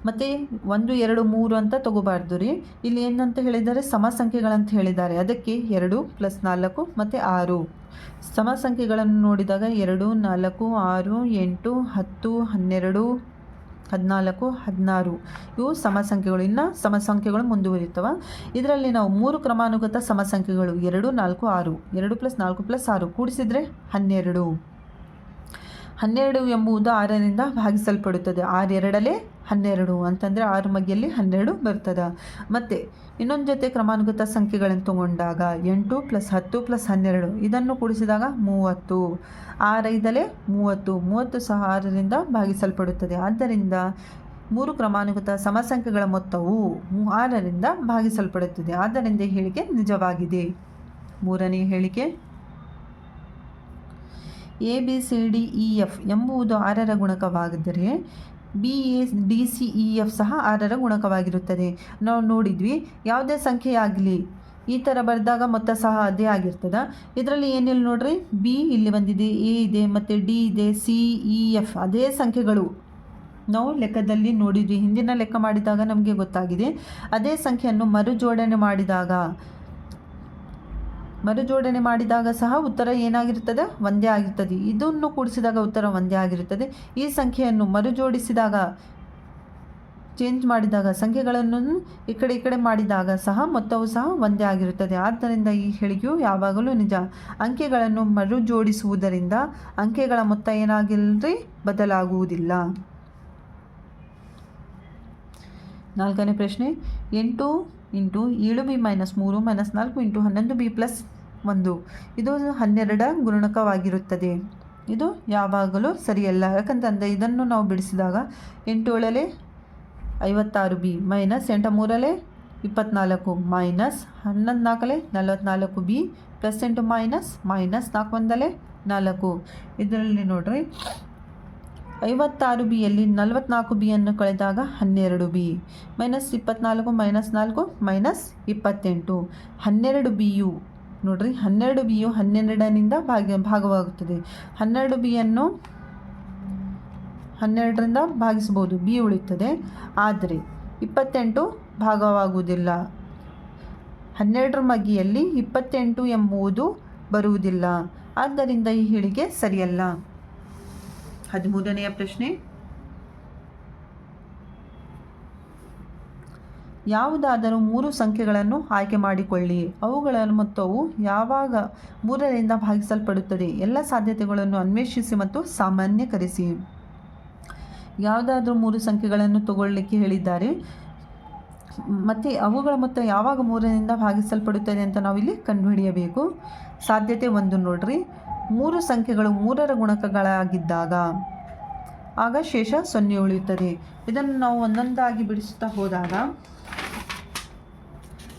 ಮತ್ತು 1 2 3 ಅಂತ ತಗೋಬಾರ್ದು ರೀ. ಇಲ್ಲಿ ಏನಂತ ಹೇಳಿದ್ದಾರೆ? ಸಮಸಂಖ್ಯೆಗಳಂತ ಹೇಳಿದ್ದಾರೆ. ಅದಕ್ಕೆ 2 + 4 ಮತ್ತು 6 ಸಮಸಂಖ್ಯೆಗಳನ್ನು ನೋಡಿದಾಗ 2 4 6 8 10 12 14 16 ಇವು ಸಮಸಂಖ್ಯೆಗಳು. ಇನ್ನು ಸಮಸಂಖ್ಯೆಗಳು ಮುಂದುವರಿತವೆ. ಇದರಲ್ಲಿ ನಾವು 3 ಕ್ರಮಾನುಗತ ಸಮಸಂಖ್ಯೆಗಳು 2 4 6, 2 + 4 + 6 ಕೂಡಿಸಿದರೆ 12. 12 ಎಂಬುದು 6ರಿಂದ ಭಾಗಿಸಲ್ಪಡುತ್ತದೆ. 6 2 12 ಅಂತಂದರೆ 6 ಮಗ್ಗಿಯಲ್ಲಿ 12 ಬರ್ತದೆ. ಮತ್ತು ಇನ್ನೊಂದು ಜೊತೆ ಕ್ರಮಾನುಗತ ಸಂಖ್ಯೆಗಳನ್ನು ತಗೊಂಡಾಗ 8 + 10 + 12 ಇದನ್ನು ಕೂಡಿಸಿದಾಗ 30. 6 5 30. 30 ಸಹ 6ರಿಂದ ಭಾಗಿಸಲ್ಪಡುತ್ತದೆ. ಆದ್ದರಿಂದ 3 ಕ್ರಮಾನುಗತ ಸಮಸಂಖ್ಯೆಗಳ ಮೊತ್ತವು 6ರಿಂದ ಭಾಗಿಸಲ್ಪಡುತ್ತದೆ. ಆದ್ದರಿಂದ ಈ ಹೇಳಿಕೆ ನಿಜವಾಗಿದೆ. ಮೂರನೆಯ ಹೇಳಿಕೆ, ABCDEF ಎಂಬುದು 6ರ ಗುಣಕವಾಗಿದ್ದರೆ BADCEF ಸಹ 6ರ ಗುಣಕವಾಗಿರುತ್ತದೆ. ನಾವು ನೋಡಿದ್ವಿ, ಯಾವುದೇ ಸಂಖ್ಯೆಯಾಗಲಿ ಈ ಥರ ಬರೆದಾಗ ಮೊತ್ತ ಸಹ ಅದೇ ಆಗಿರ್ತದೆ. ಇದರಲ್ಲಿ ಏನಿಲ್ಲ ನೋಡ್ರಿ, B ಇಲ್ಲಿ ಬಂದಿದೆ, A ಇದೆ ಮತ್ತು D ಇದೆ, CEF ಅದೇ ಸಂಖ್ಯೆಗಳು ನಾವು ಲೆಕ್ಕದಲ್ಲಿ ನೋಡಿದ್ವಿ. ಹಿಂದಿನ ಲೆಕ್ಕ ಮಾಡಿದಾಗ ನಮಗೆ ಗೊತ್ತಾಗಿದೆ. ಅದೇ ಸಂಖ್ಯೆಯನ್ನು ಮರುಜೋಡಣೆ ಮಾಡಿದಾಗ ಸಹ ಉತ್ತರ ಏನಾಗಿರ್ತದೆ? ಒಂದೇ ಆಗಿರ್ತದೆ. ಇದನ್ನು ಕೂಡಿಸಿದಾಗ ಉತ್ತರ ಒಂದೇ ಆಗಿರುತ್ತದೆ. ಈ ಸಂಖ್ಯೆಯನ್ನು ಮರುಜೋಡಿಸಿದಾಗ, ಚೇಂಜ್ ಮಾಡಿದಾಗ, ಸಂಖ್ಯೆಗಳನ್ನು ಈ ಕಡೆ ಮಾಡಿದಾಗ ಸಹ ಮೊತ್ತವು ಸಹ ಒಂದೇ ಆಗಿರುತ್ತದೆ. ಆದ್ದರಿಂದ ಈ ಹೇಳಿಕೆಯು ಯಾವಾಗಲೂ ನಿಜ. ಅಂಕೆಗಳನ್ನು ಮರುಜೋಡಿಸುವುದರಿಂದ ಅಂಕೆಗಳ ಮೊತ್ತ ಏನಾಗಿಲ್ಲರಿ? ಬದಲಾಗುವುದಿಲ್ಲ. ನಾಲ್ಕನೇ ಪ್ರಶ್ನೆ, 8 × 7b - 3 - 4 × 11b + 1 ಇದು 12ರ ಗುಣಕವಾಗಿರುತ್ತದೆ. ಇದು ಯಾವಾಗಲೂ ಸರಿಯಲ್ಲ. ಯಾಕಂತಂದರೆ ಇದನ್ನು ನಾವು ಬಿಡಿಸಿದಾಗ 8 7 56b - 8 3 24 - 11 4 44b +8 -4 1 4. ಇದರಲ್ಲಿ ನೋಡ್ರಿ, 56bಯಲ್ಲಿ 44bಯನ್ನು ಕಳೆದಾಗ 12b -24 -4 -28. 12bಯು ನೋಡ್ರಿ, 12bಯು 12ರಿಂದ ಭಾಗವಾಗುತ್ತದೆ. 12bಯನ್ನು 12ರಿಂದ ಭಾಗಿಸಬಹುದು, b ಉಳಿಯುತ್ತದೆ. ಆದರೆ 28 ಭಾಗವಾಗುವುದಿಲ್ಲ. 12ರ ಮಗ್ಗಿಯಲ್ಲಿ 28 ಎಂಬುದು ಬರುವುದಿಲ್ಲ. ಆದ್ದರಿಂದ ಈ ಹೇಳಿಕೆ ಸರಿಯಲ್ಲ. 13ನೆಯ ಪ್ರಶ್ನೆ, ಯಾವುದಾದರೂ 3 ಸಂಖ್ಯೆಗಳನ್ನು ಆಯ್ಕೆ ಮಾಡಿಕೊಳ್ಳಿ. ಅವುಗಳ ಮೊತ್ತವು ಯಾವಾಗ 3ರಿಂದ ಭಾಗಿಸಲ್ಪಡುತ್ತದೆ? ಎಲ್ಲ ಸಾಧ್ಯತೆಗಳನ್ನು ಅನ್ವೇಷಿಸಿ ಮತ್ತು ಸಾಮಾನ್ಯೀಕರಿಸಿ. ಯಾವುದಾದ್ರೂ 3 ಸಂಖ್ಯೆಗಳನ್ನು ತಗೊಳ್ಳಿಕ್ಕೆ ಹೇಳಿದ್ದಾರೆ ಮತ್ತು ಅವುಗಳ ಮೊತ್ತ ಯಾವಾಗ 3ರಿಂದ ಭಾಗಿಸಲ್ಪಡುತ್ತದೆ ಅಂತ ನಾವಿಲ್ಲಿ ಕಂಡುಹಿಡಿಯಬೇಕು. ಸಾಧ್ಯತೆ 1 ನೋಡ್ರಿ, 3 ಸಂಖ್ಯೆಗಳು 3ರ ಗುಣಕಗಳಾಗಿದ್ದಾಗ ಆಗ ಶೇಷ 0 ಉಳಿಯುತ್ತದೆ. ಇದನ್ನು ನಾವು ಒಂದೊಂದಾಗಿ ಬಿಡಿಸುತ್ತಾ ಹೋದಾಗ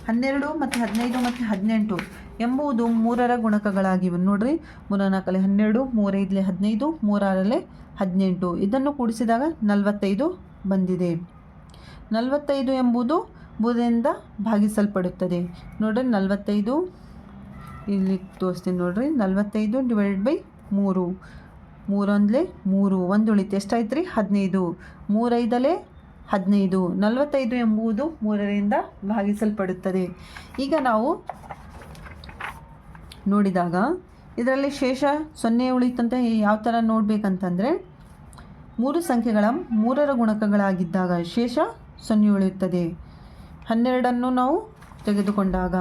12 ಮತ್ತು 15 ಮತ್ತು 18 ಎಂಬುದು 3ರ ಗುಣಕಗಳಾಗಿವೆ. ನೋಡ್ರಿ, 3 4 12, 3 5 15, 3 6 18. ಇದನ್ನು ಕೂಡಿಸಿದಾಗ 45 ಬಂದಿದೆ. 45 ಎಂಬುದು 3ರಿಂದ ಭಾಗಿಸಲ್ಪಡುತ್ತದೆ. ನೋಡ್ರಿ, 45 ಇಲ್ಲಿ ತೋರಿಸ್ತೀನಿ ನೋಡ್ರಿ, 45 / 3 3 1 3 1 ಉಳಿತು. ಎಷ್ಟಾಯ್ತು ರೀ? 15. 3 5 15. 45 ಎಂಬುದು 3ರಿಂದ ಭಾಗಿಸಲ್ಪಡುತ್ತದೆ. ಈಗ ನಾವು ನೋಡಿದಾಗ ಇದರಲ್ಲಿ ಶೇಷ 0 ಉಳಿತಂತೆ ಯಾವ ಥರ ನೋಡಬೇಕಂತಂದರೆ, 3 ಸಂಖ್ಯೆಗಳ 3ರ ಗುಣಕಗಳಾಗಿದ್ದಾಗ ಶೇಷ 0 ಉಳಿಯುತ್ತದೆ. 12 ನಾವು ತೆಗೆದುಕೊಂಡಾಗ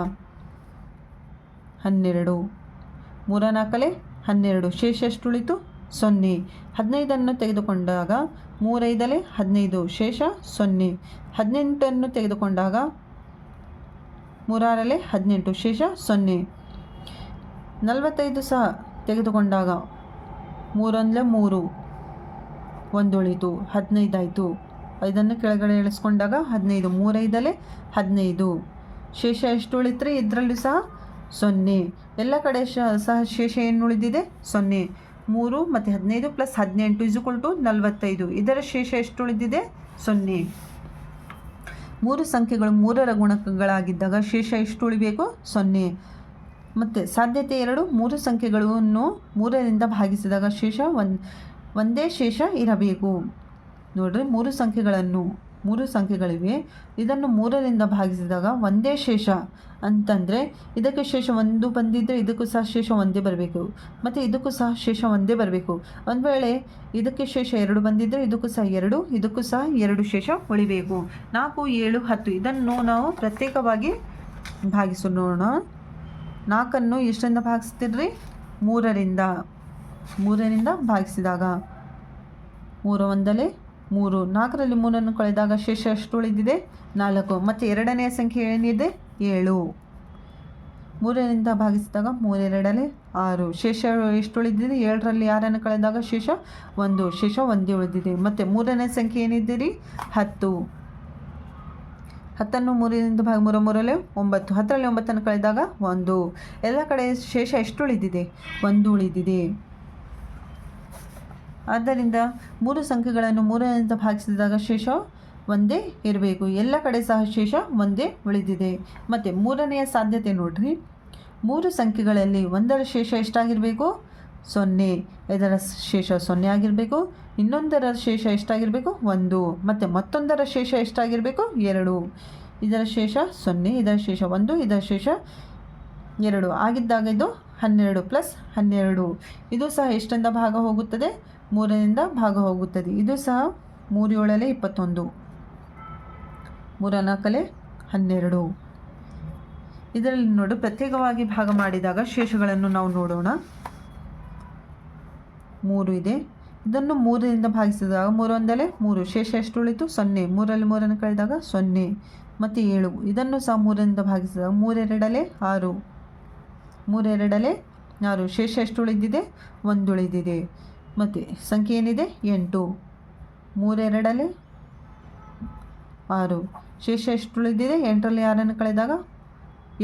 12, 3 4 12, ಶೇಷ ಎಷ್ಟು ಉಳಿತು? 0. 15 ತೆಗೆದುಕೊಂಡಾಗ 3 5 15, ಶೇಷ 0. 18 ತೆಗೆದುಕೊಂಡಾಗ 3 6 18, ಶೇಷ 0. 45 ಸಹ ತೆಗೆದುಕೊಂಡಾಗ 3 1 3, 1 ಉಳಿತು, 15 ಆಯಿತು. 5 ಕೆಳಗಡೆ ಇಳಿಸ್ಕೊಂಡಾಗ 15, 3 5 15, ಶೇಷ ಎಷ್ಟು ಉಳಿತ್ರಿ? ಇದರಲ್ಲೂ ಸಹ 0. ಎಲ್ಲ ಕಡೆ ಸಹ ಶೇಷ ಏನು ಉಳಿದಿದೆ? 0. 3 ಮತ್ತು 15 ಪ್ಲಸ್ 18 = 45. ಇದರ ಶೇಷ ಎಷ್ಟು ಉಳಿದಿದೆ? 0. 3 ಸಂಖ್ಯೆಗಳು 3ರ ಗುಣಕಗಳಾಗಿದ್ದಾಗ ಶೇಷ ಎಷ್ಟು ಉಳಿಬೇಕು? 0. ಮತ್ತು ಸಾಧ್ಯತೆ 2, 3 ಸಂಖ್ಯೆಗಳನ್ನು 3ರಿಂದ ಭಾಗಿಸಿದಾಗ ಶೇಷ ಒಂದೇ ಶೇಷ ಇರಬೇಕು. ನೋಡಿರಿ, 3 ಸಂಖ್ಯೆಗಳಿವೆ, ಇದನ್ನು 3ರಿಂದ ಭಾಗಿಸಿದಾಗ ಒಂದೇ ಶೇಷ ಅಂತಂದರೆ ಇದಕ್ಕೆ ಶೇಷ 1 ಬಂದಿದ್ದರೆ ಇದಕ್ಕೂ ಸಹ ಶೇಷ ಒಂದೇ ಬರಬೇಕು, ಮತ್ತು ಇದಕ್ಕೂ ಸಹ ಶೇಷ ಒಂದೇ ಬರಬೇಕು. ಒಂದು ವೇಳೆ ಇದಕ್ಕೆ ಶೇಷ 2 ಬಂದಿದ್ದರೆ ಇದಕ್ಕೂ ಸಹ 2, ಇದಕ್ಕೂ ಸಹ 2 ಶೇಷ ಉಳಿಬೇಕು. 4 7 10 ಇದನ್ನು ನಾವು ಪ್ರತ್ಯೇಕವಾಗಿ ಭಾಗಿಸೋಣ. 4 ಎಷ್ಟರಿಂದ ಭಾಗಿಸ್ತೀರಿ? 3ರಿಂದ ಭಾಗಿಸಿದಾಗ 3 1 3, 4ರಲ್ಲಿ 3 ಕಳೆದಾಗ ಶೇಷ ಎಷ್ಟು ಉಳಿದಿದೆ? 4. ಮತ್ತು ಎರಡನೆಯ ಸಂಖ್ಯೆ ಏನಿದೆ? 7. 3ರಿಂದ ಭಾಗಿಸಿದಾಗ 3 2 6, ಶೇಷ ಎಷ್ಟು ಉಳಿದಿದೆ? 7ರಲ್ಲಿ 6 ಕಳೆದಾಗ ಶೇಷ 1, ಶೇಷ ಒಂದೇ ಉಳಿದಿದೆ. ಮತ್ತು 3ನೇ ಸಂಖ್ಯೆ ಏನಿದ್ದೀರಿ? 10. 10 3ರಿಂದ 3 3 9, 10ರಲ್ಲಿ 9 ಕಳೆದಾಗ 1. ಎಲ್ಲ ಕಡೆ ಶೇಷ ಎಷ್ಟು ಉಳಿದಿದೆ? 1 ಉಳಿದಿದೆ. ಆದ್ದರಿಂದ 3 ಸಂಖ್ಯೆಗಳನ್ನು 3ರಿಂದ ಭಾಗಿಸಿದಾಗ ಶೇಷ ಒಂದೇ ಇರಬೇಕು. ಎಲ್ಲ ಕಡೆ ಸಹ ಶೇಷ ಒಂದೇ ಉಳಿದಿದೆ. ಮತ್ತು 3ನೆಯ ಸಾಧ್ಯತೆ ನೋಡಿರಿ, 3 ಸಂಖ್ಯೆಗಳಲ್ಲಿ ಒಂದರ ಶೇಷ ಎಷ್ಟಾಗಿರಬೇಕು? 0. ಇದರ ಶೇಷ 0 ಆಗಿರಬೇಕು. ಇನ್ನೊಂದರ ಶೇಷ ಎಷ್ಟಾಗಿರಬೇಕು? 1. ಮತ್ತು ಮತ್ತೊಂದರ ಶೇಷ ಎಷ್ಟಾಗಿರಬೇಕು? 2. ಇದರ ಶೇಷ 0, ಇದರ ಶೇಷ 1, ಇದರ ಶೇಷ 2 ಆಗಿದ್ದಾಗ ಇದು 12 ಪ್ಲಸ್ 12. ಇದು ಸಹ ಎಷ್ಟರಿಂದ ಭಾಗ ಹೋಗುತ್ತದೆ? 3ರಿಂದ ಭಾಗ ಹೋಗುತ್ತದೆ. ಇದು ಸಹ 3 7 21, 3 4 12. ಇದರಲ್ಲಿ ನೋಡಿ, ಪ್ರತ್ಯೇಕವಾಗಿ ಭಾಗ ಮಾಡಿದಾಗ ಶೇಷಗಳನ್ನು ನಾವು ನೋಡೋಣ. 3 ಇದೆ, ಇದನ್ನು 3ರಿಂದ ಭಾಗಿಸಿದಾಗ 3 1 3, ಶೇಷ ಎಷ್ಟು ಉಳಿತು? 0. 3ರಲ್ಲಿ 3 ಕಳೆದಾಗ 0. ಮತ್ತು 7, ಇದನ್ನು ಸಹ 3ರಿಂದ ಭಾಗಿಸಿದಾಗ 3 2 6, 3 2 6, ಶೇಷ ಎಷ್ಟು ಉಳಿದಿದೆ? 1 ಉಳಿದಿದೆ. ಮತ್ತು ಸಂಖ್ಯೆ ಏನಿದೆ? 8. 3 2 6, ಶೇಷ ಎಷ್ಟು ಉಳಿದಿದೆ? 8ರಲ್ಲಿ 6 ಕಳೆದಾಗ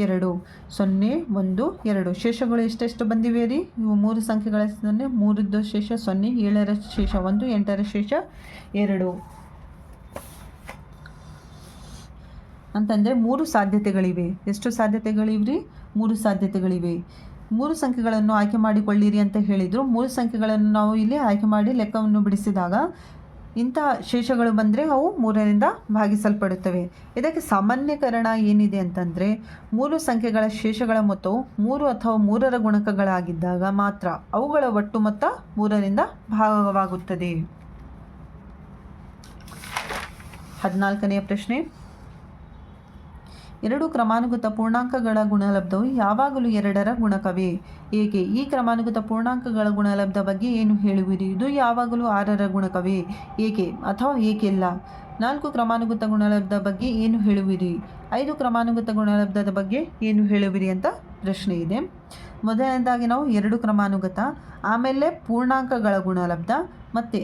2, 0 1 2. ಶೇಷಗಳು ಎಷ್ಟೆಷ್ಟು ಬಂದಿವೆ ರೀ? ಇವು 3 ಸಂಖ್ಯೆಗಳ 3ದ್ದು ಶೇಷ 0, 7ರ ಶೇಷ 1, 8ರ ಶೇಷ 2 ಅಂತಂದರೆ 3 ಸಾಧ್ಯತೆಗಳಿವೆ. ಎಷ್ಟು ಸಾಧ್ಯತೆಗಳಿವೆ? 3 ಸಾಧ್ಯತೆಗಳಿವೆ. 3 ಸಂಖ್ಯೆಗಳನ್ನು ಆಯ್ಕೆ ಮಾಡಿಕೊಳ್ಳಿರಿ ಅಂತ ಹೇಳಿದರು. 3 ಸಂಖ್ಯೆಗಳನ್ನು ನಾವು ಇಲ್ಲಿ ಆಯ್ಕೆ ಮಾಡಿ ಲೆಕ್ಕವನ್ನು ಬಿಡಿಸಿದಾಗ ಇಂತಹ ಶೇಷಗಳು ಬಂದರೆ ಅವು 3ರಿಂದ ಭಾಗಿಸಲ್ಪಡುತ್ತವೆ. ಇದಕ್ಕೆ ಸಾಮಾನ್ಯೀಕರಣ ಏನಿದೆ ಅಂತಂದರೆ, 3 ಸಂಖ್ಯೆಗಳ ಶೇಷಗಳ ಮೊತ್ತವು 3 ಅಥವಾ 3ರ ಗುಣಕಗಳಾಗಿದ್ದಾಗ ಮಾತ್ರ ಅವುಗಳ ಒಟ್ಟು ಮೊತ್ತ 3ರಿಂದ ಭಾಗವಾಗುತ್ತದೆ. 14ನೆಯ ಪ್ರಶ್ನೆ, 2 ಕ್ರಮಾನುಗತ ಪೂರ್ಣಾಂಕಗಳ ಗುಣಲಬ್ಧವು ಯಾವಾಗಲೂ 2ರ ಗುಣಕವೇ? ಏಕೆ? ಈ ಕ್ರಮಾನುಗತ ಪೂರ್ಣಾಂಕಗಳ ಗುಣಲಬ್ಧ ಬಗ್ಗೆ ಏನು ಹೇಳುವಿರಿ? ಇದು ಯಾವಾಗಲೂ 6ರ ಗುಣಕವೇ? ಏಕೆ ಅಥವಾ ಏಕೆಲ್ಲ? 4 ಕ್ರಮಾನುಗತ ಗುಣಲಬ್ಧ ಬಗ್ಗೆ ಏನು ಹೇಳುವಿರಿ? 5 ಕ್ರಮಾನುಗತ ಗುಣಲಬ್ಧದ ಬಗ್ಗೆ ಏನು ಹೇಳುವಿರಿ ಅಂತ ಪ್ರಶ್ನೆ ಇದೆ. ಮೊದಲನೇದಾಗಿ ನಾವು 2 ಕ್ರಮಾನುಗತ, ಆಮೇಲೆ ಪೂರ್ಣಾಂಕಗಳ ಗುಣಲಬ್ಧ, ಮತ್ತು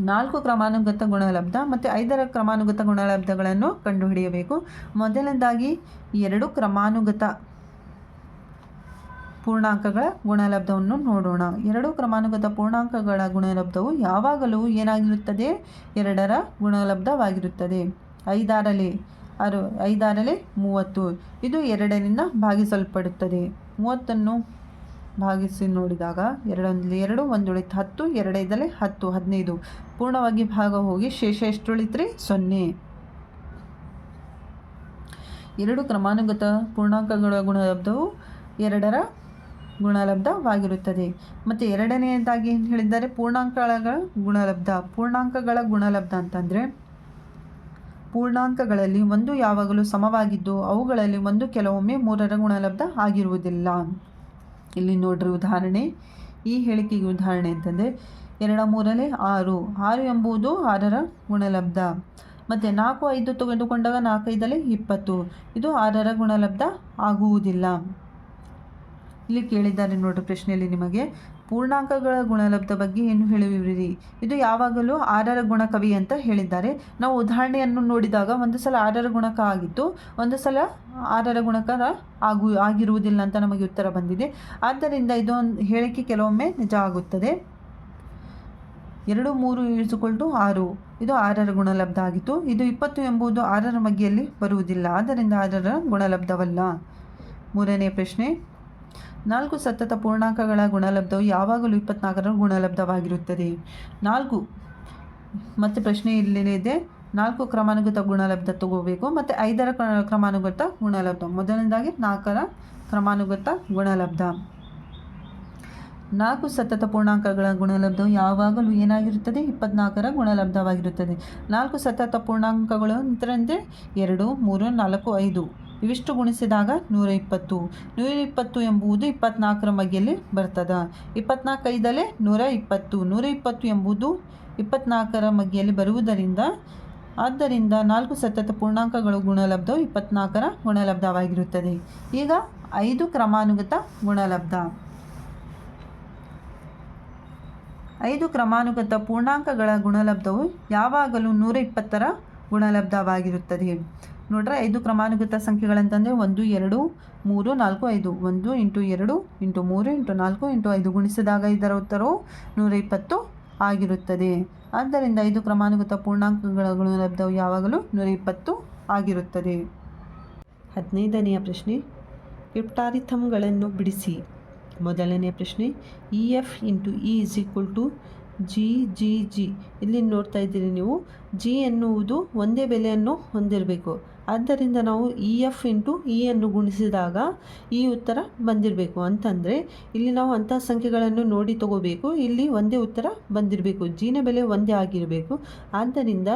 4 ಕ್ರಮಾನುಗತ ಗುಣಲಬ್ಧ ಮತ್ತು 5ರ ಕ್ರಮಾನುಗತ ಗುಣಲಬ್ಧಗಳನ್ನು ಕಂಡುಹಿಡಿಯಬೇಕು. ಮೊದಲನೇದಾಗಿ 2 ಕ್ರಮಾನುಗತ ಪೂರ್ಣಾಂಕಗಳ ಗುಣಲಬ್ಧವನ್ನು ನೋಡೋಣ. 2 ಕ್ರಮಾನುಗತ ಪೂರ್ಣಾಂಕಗಳ ಗುಣಲಬ್ಧವು ಯಾವಾಗಲೂ ಏನಾಗಿರುತ್ತದೆ? 2ರ ಗುಣಲಬ್ಧವಾಗಿರುತ್ತದೆ. 5 6 30, ಇದು 2ರಿಂದ ಭಾಗಿಸಲ್ಪಡುತ್ತದೆ. 30ನ್ನು ಭಾಗಿಸಿ ನೋಡಿದಾಗ 2 1 2 1 ಉಳಿತು 10, 2 5 10 15 ಪೂರ್ಣವಾಗಿ ಭಾಗ ಹೋಗಿ ಶೇಷ ಎಷ್ಟು ಉಳಿತ್ರಿ 0. 2 ಕ್ರಮಾನುಗತ ಪೂರ್ಣಾಂಕಗಳ ಗುಣಲಬ್ಧವು 2ರ ಗುಣಲಬ್ಧವಾಗಿರುತ್ತದೆ. ಮತ್ತು ಎರಡನೆಯದಾಗಿ ಏನು ಹೇಳಿದ್ದಾರೆ, ಪೂರ್ಣಾಂಕಗಳ ಗುಣಲಬ್ಧ ಅಂತಂದರೆ ಪೂರ್ಣಾಂಕಗಳಲ್ಲಿ ಒಂದು ಯಾವಾಗಲೂ ಸಮವಾಗಿದ್ದು ಅವುಗಳಲ್ಲಿ ಒಂದು ಕೆಲವೊಮ್ಮೆ 3ರ ಗುಣಲಬ್ಧ ಆಗಿರುವುದಿಲ್ಲ. ಇಲ್ಲಿ ನೋಡ್ರಿ ಉದಾಹರಣೆ, ಈ ಹೇಳಿಕೆಗೆ ಉದಾಹರಣೆ ಅಂತಂದರೆ 2 3 6 6 ಎಂಬುದು 6ರ ಗುಣಲಬ್ಧ. ಮತ್ತು 4 5 ತೆಗೆದುಕೊಂಡಾಗ 4 5 20 ಇದು 6ರ ಗುಣಲಬ್ಧ ಆಗುವುದಿಲ್ಲ. ಇಲ್ಲಿ ಕೇಳಿದ್ದಾರೆ ನೋಡ್ರಿ ಪ್ರಶ್ನೆಯಲ್ಲಿ ನಿಮಗೆ ಪೂರ್ಣಾಂಕಗಳ ಗುಣಲಬ್ಧ ಬಗ್ಗೆ ಏನು ಹೇಳುವಿರಿ, ಇದು ಯಾವಾಗಲೂ 6ರ ಗುಣಕವಿ ಅಂತ ಹೇಳಿದ್ದಾರೆ. ನಾವು ಉದಾಹರಣೆಯನ್ನು ನೋಡಿದಾಗ ಒಂದು ಸಲ 6ರ ಗುಣಕ ಆಗಿತ್ತು, ಒಂದು ಸಲ 6ರ ಗುಣಕ ಆಗಿರುವುದಿಲ್ಲ ಅಂತ ನಮಗೆ ಉತ್ತರ ಬಂದಿದೆ. ಆದ್ದರಿಂದ ಇದೊಂದು ಹೇಳಿಕೆ ಕೆಲವೊಮ್ಮೆ ನಿಜ ಆಗುತ್ತದೆ. 2 3 = 6 ಇದು 6ರ ಗುಣಲಬ್ಧ ಆಗಿತ್ತು. ಇದು 20 ಎಂಬುದು 6ರ ಮಗ್ಗಿಯಲ್ಲಿ ಬರುವುದಿಲ್ಲ, ಆದ್ದರಿಂದ 6ರ ಗುಣಲಬ್ಧವಲ್ಲ. 3ನೇ ಪ್ರಶ್ನೆ, 4 ಸತತ ಪೂರ್ಣಾಂಕಗಳ ಗುಣಲಬ್ಧವು ಯಾವಾಗಲೂ 24ರ ಗುಣಲಬ್ಧವಾಗಿರುತ್ತದೆ. 4 ಮತ್ತು ಪ್ರಶ್ನೆ ಇಲ್ಲಿದೆ, 4 ಕ್ರಮಾನುಗತ ಗುಣಲಬ್ಧ ತಗೋಬೇಕು ಮತ್ತು 5ರ ಕ್ರಮಾನುಗತ ಗುಣಲಬ್ಧ. ಮೊದಲನೇದಾಗಿ 4ರ ಕ್ರಮಾನುಗತ ಗುಣಲಬ್ಧ. 4 ಸತತ ಪೂರ್ಣಾಂಕಗಳ ಗುಣಲಬ್ಧವು ಯಾವಾಗಲೂ ಏನಾಗಿರುತ್ತದೆ, 24ರ ಗುಣಲಬ್ಧವಾಗಿರುತ್ತದೆ. 4 ಸತತ ಪೂರ್ಣಾಂಕಗಳು ಅಂದರೆ 2 3 4 5 ಇವಿಷ್ಟು ಗುಣಿಸಿದಾಗ 120. 120 ಎಂಬುದು 24ರ ಮಗ್ಗಿಯಲ್ಲಿ ಬರ್ತದೆ. 24 5 120. 120 ಎಂಬುದು 24ರ ಮಗ್ಗಿಯಲ್ಲಿ ಬರುವುದರಿಂದ ಆದ್ದರಿಂದ 4 ಸತತ ಪೂರ್ಣಾಂಕಗಳು ಗುಣಲಬ್ಧವು 24ರ ಗುಣಲಬ್ಧವಾಗಿರುತ್ತದೆ. ಈಗ 5 ಕ್ರಮಾನುಗತ ಗುಣಲಬ್ಧ. 5 ಕ್ರಮಾನುಗತ ಪೂರ್ಣಾಂಕಗಳ ಗುಣಲಬ್ಧವು ಯಾವಾಗಲೂ 120ರ ಗುಣಲಬ್ಧವಾಗಿರುತ್ತದೆ. ನೋಡ್ರೆ 5 ಕ್ರಮಾನುಗತ ಸಂಖ್ಯೆಗಳಂತಂದರೆ 1 2 3 4 5 1 × 2 × 3 × 4 × 5 ಗುಣಿಸಿದಾಗ ಇದರ ಉತ್ತರವು 120 ಆಗಿರುತ್ತದೆ. ಆದ್ದರಿಂದ 5 ಕ್ರಮಾನುಗತ ಪೂರ್ಣಾಂಕಗಳ ಗುಣಲಬ್ಧವು ಯಾವಾಗಲೂ 120 ಆಗಿರುತ್ತದೆ. 15ನೆಯ ಪ್ರಶ್ನೆ, ಕ್ರಿಪ್ಟಾರಿಥಮ್ಗಳನ್ನು ಬಿಡಿಸಿ. ಮೊದಲನೇ ಪ್ರಶ್ನೆ, EF × E = G. ಇಲ್ಲಿ ನೋಡ್ತಾ ಇದ್ದೀರಿ ನೀವು, G ಎನ್ನುವುದು ಒಂದೇ ಬೆಲೆಯನ್ನು ಹೊಂದಿರಬೇಕು. ಆದ್ದರಿಂದ ನಾವು EF × E ಅನ್ನು ಗುಣಿಸಿದಾಗ ಈ ಉತ್ತರ ಬಂದಿರಬೇಕು. ಅಂತಂದರೆ ಇಲ್ಲಿ ನಾವು ಅಂಥ ಸಂಖ್ಯೆಗಳನ್ನು ನೋಡಿ ತಗೋಬೇಕು. ಇಲ್ಲಿ ಒಂದೇ ಉತ್ತರ ಬಂದಿರಬೇಕು, Gನ ಬೆಲೆ ಒಂದೇ ಆಗಿರಬೇಕು. ಆದ್ದರಿಂದ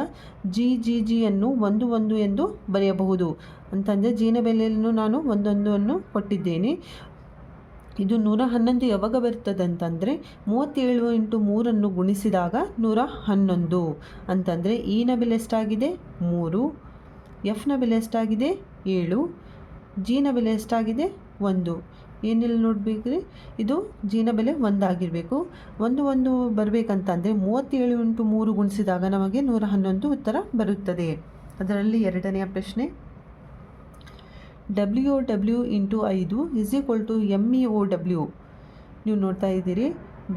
G ಅನ್ನು 1 1 ಎಂದು ಬರೆಯಬಹುದು. ಅಂತಂದರೆ Gನ ಬೆಲೆಯನ್ನು ನಾನು 1 1 ಕೊಟ್ಟಿದ್ದೇನೆ. ಇದು 111 ಯಾವಾಗ ಬರ್ತದೆ ಅಂತಂದರೆ 37 × 3 ಗುಣಿಸಿದಾಗ 111. ಅಂತಂದರೆ ಇನ ಬೆಲೆ ಎಷ್ಟಾಗಿದೆ 3, ಎಫ್ನ ಬೆಲೆ ಎಷ್ಟಾಗಿದೆ 7, ಜಿನ ಬೆಲೆ ಎಷ್ಟಾಗಿದೆ 1. ಏನಿಲ್ಲ ನೋಡಬೇಕ್ರಿ, ಇದು ಜಿನ ಬೆಲೆ 1 ಆಗಿರಬೇಕು. 1 1 ಬರಬೇಕಂತಂದರೆ 37 × 3 ಗುಣಿಸಿದಾಗ ನಮಗೆ 111 ಉತ್ತರ ಬರುತ್ತದೆ. ಅದರಲ್ಲಿ ಎರಡನೆಯ ಪ್ರಶ್ನೆ, WW × 5 = MEOW. ನೀವು ನೋಡ್ತಾ ಇದ್ದೀರಿ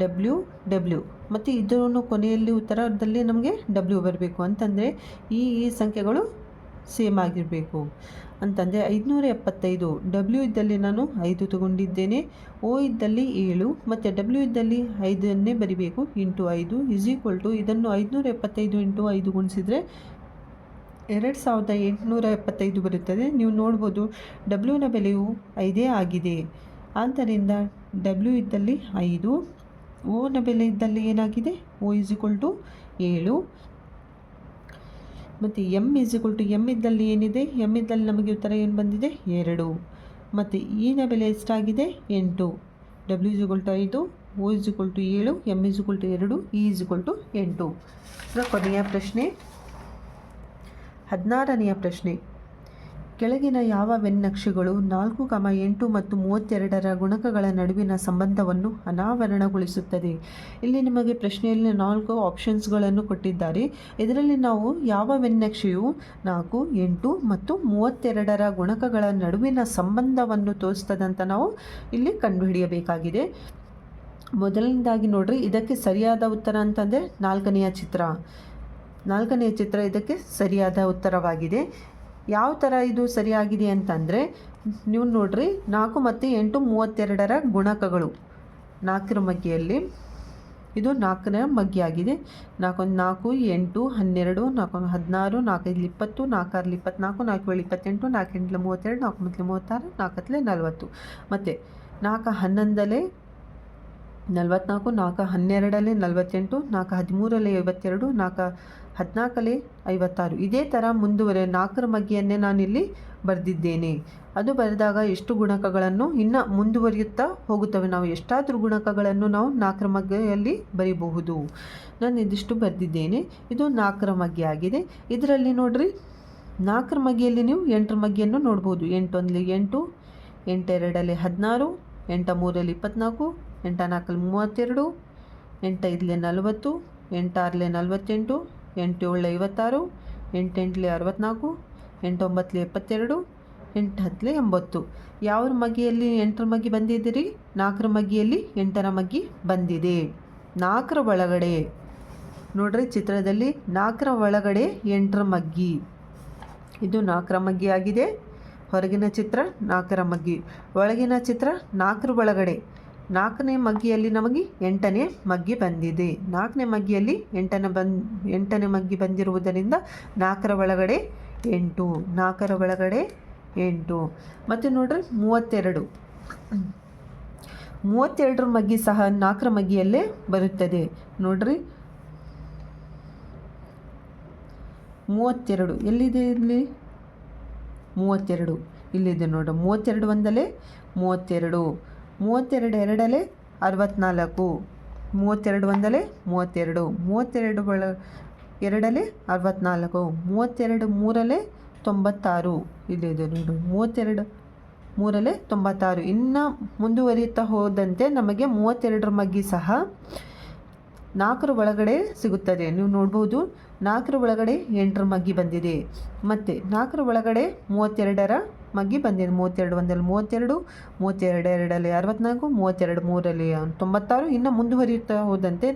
WW ಮತ್ತು ಇದನ್ನು ಕೊನೆಯಲ್ಲಿ ಉತ್ತರದಲ್ಲಿ ನಮಗೆ W ಬರಬೇಕು. ಅಂತಂದರೆ ಈ ಸಂಖ್ಯೆಗಳು ಸೇಮ್ ಆಗಿರಬೇಕು. ಅಂತಂದರೆ 575 W ಇದ್ದಲ್ಲಿ ನಾನು 5 ತಗೊಂಡಿದ್ದೇನೆ, O ಇದ್ದಲ್ಲಿ 7 ಮತ್ತು W ಇದ್ದಲ್ಲಿ 5ಅನ್ನೇ ಬರಿಬೇಕು. × 5 ಇದನ್ನು 575 × 5 ಗುಣಿಸಿದರೆ 2875 ಬರುತ್ತದೆ. ನೀವು ನೋಡ್ಬೋದು W ನ ಬೆಲೆಯು 5 ಆಗಿದೆ. ಆದ್ದರಿಂದ W ಇದ್ದಲ್ಲಿ 5, O ನ ಬೆಲೆ ಇದ್ದಲ್ಲಿ ಏನಾಗಿದೆ O = 7 ಮತ್ತು M ಇದ್ದಲ್ಲಿ ಏನಿದೆ, M ಇದ್ದಲ್ಲಿ ನಮಗೆ ಉತ್ತರ ಏನು ಬಂದಿದೆ 2 ಮತ್ತು ಇನ ಬೆಲೆ ಎಷ್ಟಾಗಿದೆ 8. W = 5, O = 7, M = 2, E = 8. ಕೊನೆಯ ಪ್ರಶ್ನೆ 16ನೆಯ ಪ್ರಶ್ನೆ, ಕೆಳಗಿನ ಯಾವ ವೆನ್ನಕ್ಷೆಗಳು 4, 8 ಮತ್ತು 32ರ ಗುಣಕಗಳ ನಡುವಿನ ಸಂಬಂಧವನ್ನು ಅನಾವರಣಗೊಳಿಸುತ್ತದೆ? ಇಲ್ಲಿ ನಿಮಗೆ ಪ್ರಶ್ನೆಯಲ್ಲಿ 4 ಆಪ್ಷನ್ಸ್ಗಳನ್ನು ಕೊಟ್ಟಿದ್ದಾರೆ. ಇದರಲ್ಲಿ ನಾವು ಯಾವ ವೆನ್ನಕ್ಷೆಯು 4, 8 ಮತ್ತು 32ರ ಗುಣಕಗಳ ನಡುವಿನ ಸಂಬಂಧವನ್ನು ತೋರಿಸ್ತದೆ ಅಂತ ನಾವು ಇಲ್ಲಿ ಕಂಡುಹಿಡಿಯಬೇಕಾಗಿದೆ. ಮೊದಲನೇದಾಗಿ ನೋಡ್ರಿ, ಇದಕ್ಕೆ ಸರಿಯಾದ ಉತ್ತರ ಅಂತಂದರೆ 4ನೆಯ ಚಿತ್ರ ಇದಕ್ಕೆ ಸರಿಯಾದ ಉತ್ತರವಾಗಿದೆ. ಯಾವ ಥರ ಇದು ಸರಿಯಾಗಿದೆ ಅಂತಂದರೆ ನೀವು ನೋಡ್ರಿ 4 ಮತ್ತು 8 32ರ ಗುಣಕಗಳು 4ರ ಮಗ್ಗಿಯಲ್ಲಿ ಇದು 4ನೇ ಮಗ್ಗಿ ಆಗಿದೆ. 4 4 8 12 4 16 4 5 20 4 6 24 4 7 28 4 8 32 4 9 36 4 40 ಮತ್ತು 4 11 44 4 12 48 4 13 52 4 14 56 ಇದೇ ಥರ ಮುಂದುವರೆ 4ರ ಮಗ್ಗಿಯನ್ನೇ ನಾನಿಲ್ಲಿ ಬರೆದಿದ್ದೇನೆ. ಅದು ಬರೆದಾಗ ಎಷ್ಟು ಗುಣಕಗಳನ್ನು ಇನ್ನು ಮುಂದುವರಿಯುತ್ತಾ ಹೋಗುತ್ತವೆ. ನಾವು ಎಷ್ಟಾದರೂ ಗುಣಕಗಳನ್ನು ನಾವು 4ರ ಮಗ್ಗಿಯಲ್ಲಿ ಬರೀಬಹುದು. ನಾನು ಇದಿಷ್ಟು ಬರೆದಿದ್ದೇನೆ. ಇದು 4ರ ಮಗ್ಗಿ ಆಗಿದೆ. ಇದರಲ್ಲಿ ನೋಡ್ರಿ 4ರ ಮಗ್ಗಿಯಲ್ಲಿ ನೀವು 8ರ ಮಗ್ಗಿಯನ್ನು ನೋಡ್ಬೋದು. 8 1 8 8 2 16 8 3 24 8 4 32 8 5 40 8 6 48 8 7 56 8 8 64 8 9 72 8 10 80. ಯಾವ ಮಗ್ಗಿಯಲ್ಲಿ 8ರ ಮಗ್ಗಿ ಬಂದಿದ್ದೀರಿ? 4ರ ಮಗ್ಗಿಯಲ್ಲಿ 8ರ ಮಗ್ಗಿ ಬಂದಿದೆ. 4ರ ಒಳಗಡೆ ನೋಡ್ರಿ ಚಿತ್ರದಲ್ಲಿ 4ರ ಒಳಗಡೆ 8ರ ಮಗ್ಗಿ. ಇದು 4ರ ಮಗ್ಗಿ ಆಗಿದೆ. ಹೊರಗಿನ ಚಿತ್ರ 4ರ ಮಗ್ಗಿ, ಒಳಗಿನ ಚಿತ್ರ 4ರ ಒಳಗಡೆ. 4ನೇ ಮಗ್ಗಿಯಲ್ಲಿ ನಮಗೆ 8ನೇ ಮಗ್ಗಿ ಬಂದಿದೆ. 4ನೇ ಮಗ್ಗಿಯಲ್ಲಿ 8ನೇ ಮಗ್ಗಿ ಬಂದಿರುವುದರಿಂದ 4ರ ಒಳಗಡೆ 8, 4ರ ಒಳಗಡೆ 8. ಮತ್ತು ನೋಡ್ರಿ 32. 32ರ ಮಗ್ಗಿ ಸಹ 4ರ ಮಗ್ಗಿಯಲ್ಲೇ ಬರುತ್ತದೆ. ನೋಡ್ರಿ 32 ಎಲ್ಲಿದೆ? ಇಲ್ಲಿ 32 ಇಲ್ಲಿದೆ ನೋಡು. 32 ಒಂದಲೇ 32, 32 ಎರಡಲೆ 64, 32 ಒಂದಲೇ 32, 32 ಎರಡಲೆ 64, 32 ಮೂರಲೆ 96 ಇಲ್ಲಿದೆ ನೋಡು. 32 ಮೂರಲೆ 96. ಇನ್ನು ಮುಂದುವರಿಯುತ್ತಾ ಹೋದಂತೆ ನಮಗೆ 32ರ ಮಗ್ಗಿ ಸಹ 4ರ ಒಳಗಡೆ ಸಿಗುತ್ತದೆ. ನೀವು ನೋಡ್ಬೋದು 4ರ ಒಳಗಡೆ 8ರ ಮಗ್ಗಿ ಬಂದಿದೆ. ಮತ್ತು 4ರ ಒಳಗಡೆ 32ರ ಮಗ್ಗಿ ಬಂದಿದೆ. 32 ಒಂದಲ್ಲಿ 32, 32 ಎರಡಲ್ಲಿ 64, 32 ಮೂರಲ್ಲಿ 96. ಇನ್ನು ಮುಂದುವರಿಯುತ್ತಾ ಹೋದಂತೆ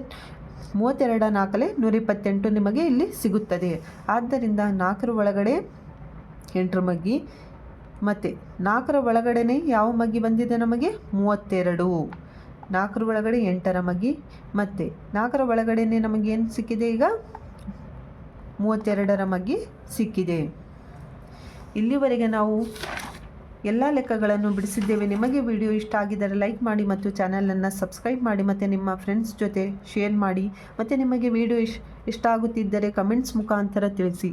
32 4ಲೆ 128 ನಿಮಗೆ ಇಲ್ಲಿ ಸಿಗುತ್ತದೆ. ಆದ್ದರಿಂದ 4ರ ಒಳಗಡೆ 8ರ ಮಗ್ಗಿ. ಮತ್ತು 4ರ ಒಳಗಡೆ ಯಾವ ಮಗ್ಗಿ ಬಂದಿದೆ ನಮಗೆ? 32. 4ರ ಒಳಗಡೆ 8ರ ಮಗ್ಗಿ. ಮತ್ತು 4ರ ಒಳಗಡೆ ನಮಗೇನು ಸಿಕ್ಕಿದೆ? ಈಗ 32ರ ಮಗ್ಗಿ ಸಿಕ್ಕಿದೆ. ಇಲ್ಲಿವರೆಗೆ ನಾವು ಎಲ್ಲ ಲೆಕ್ಕಗಳನ್ನು ಬಿಡಿಸಿದ್ದೇವೆ. ನಿಮಗೆ ವಿಡಿಯೋ ಇಷ್ಟ ಆಗಿದ್ದರೆ ಲೈಕ್ ಮಾಡಿ ಮತ್ತು ಚಾನಲನ್ನು ಸಬ್ಸ್ಕ್ರೈಬ್ ಮಾಡಿ ಮತ್ತು ನಿಮ್ಮ ಫ್ರೆಂಡ್ಸ್ ಜೊತೆ ಶೇರ್ ಮಾಡಿ. ಮತ್ತು ನಿಮಗೆ ವಿಡಿಯೋ ಇಷ್ಟ ಆಗುತ್ತಿದ್ದರೆ ಕಮೆಂಟ್ಸ್ ಮುಖಾಂತರ ತಿಳಿಸಿ.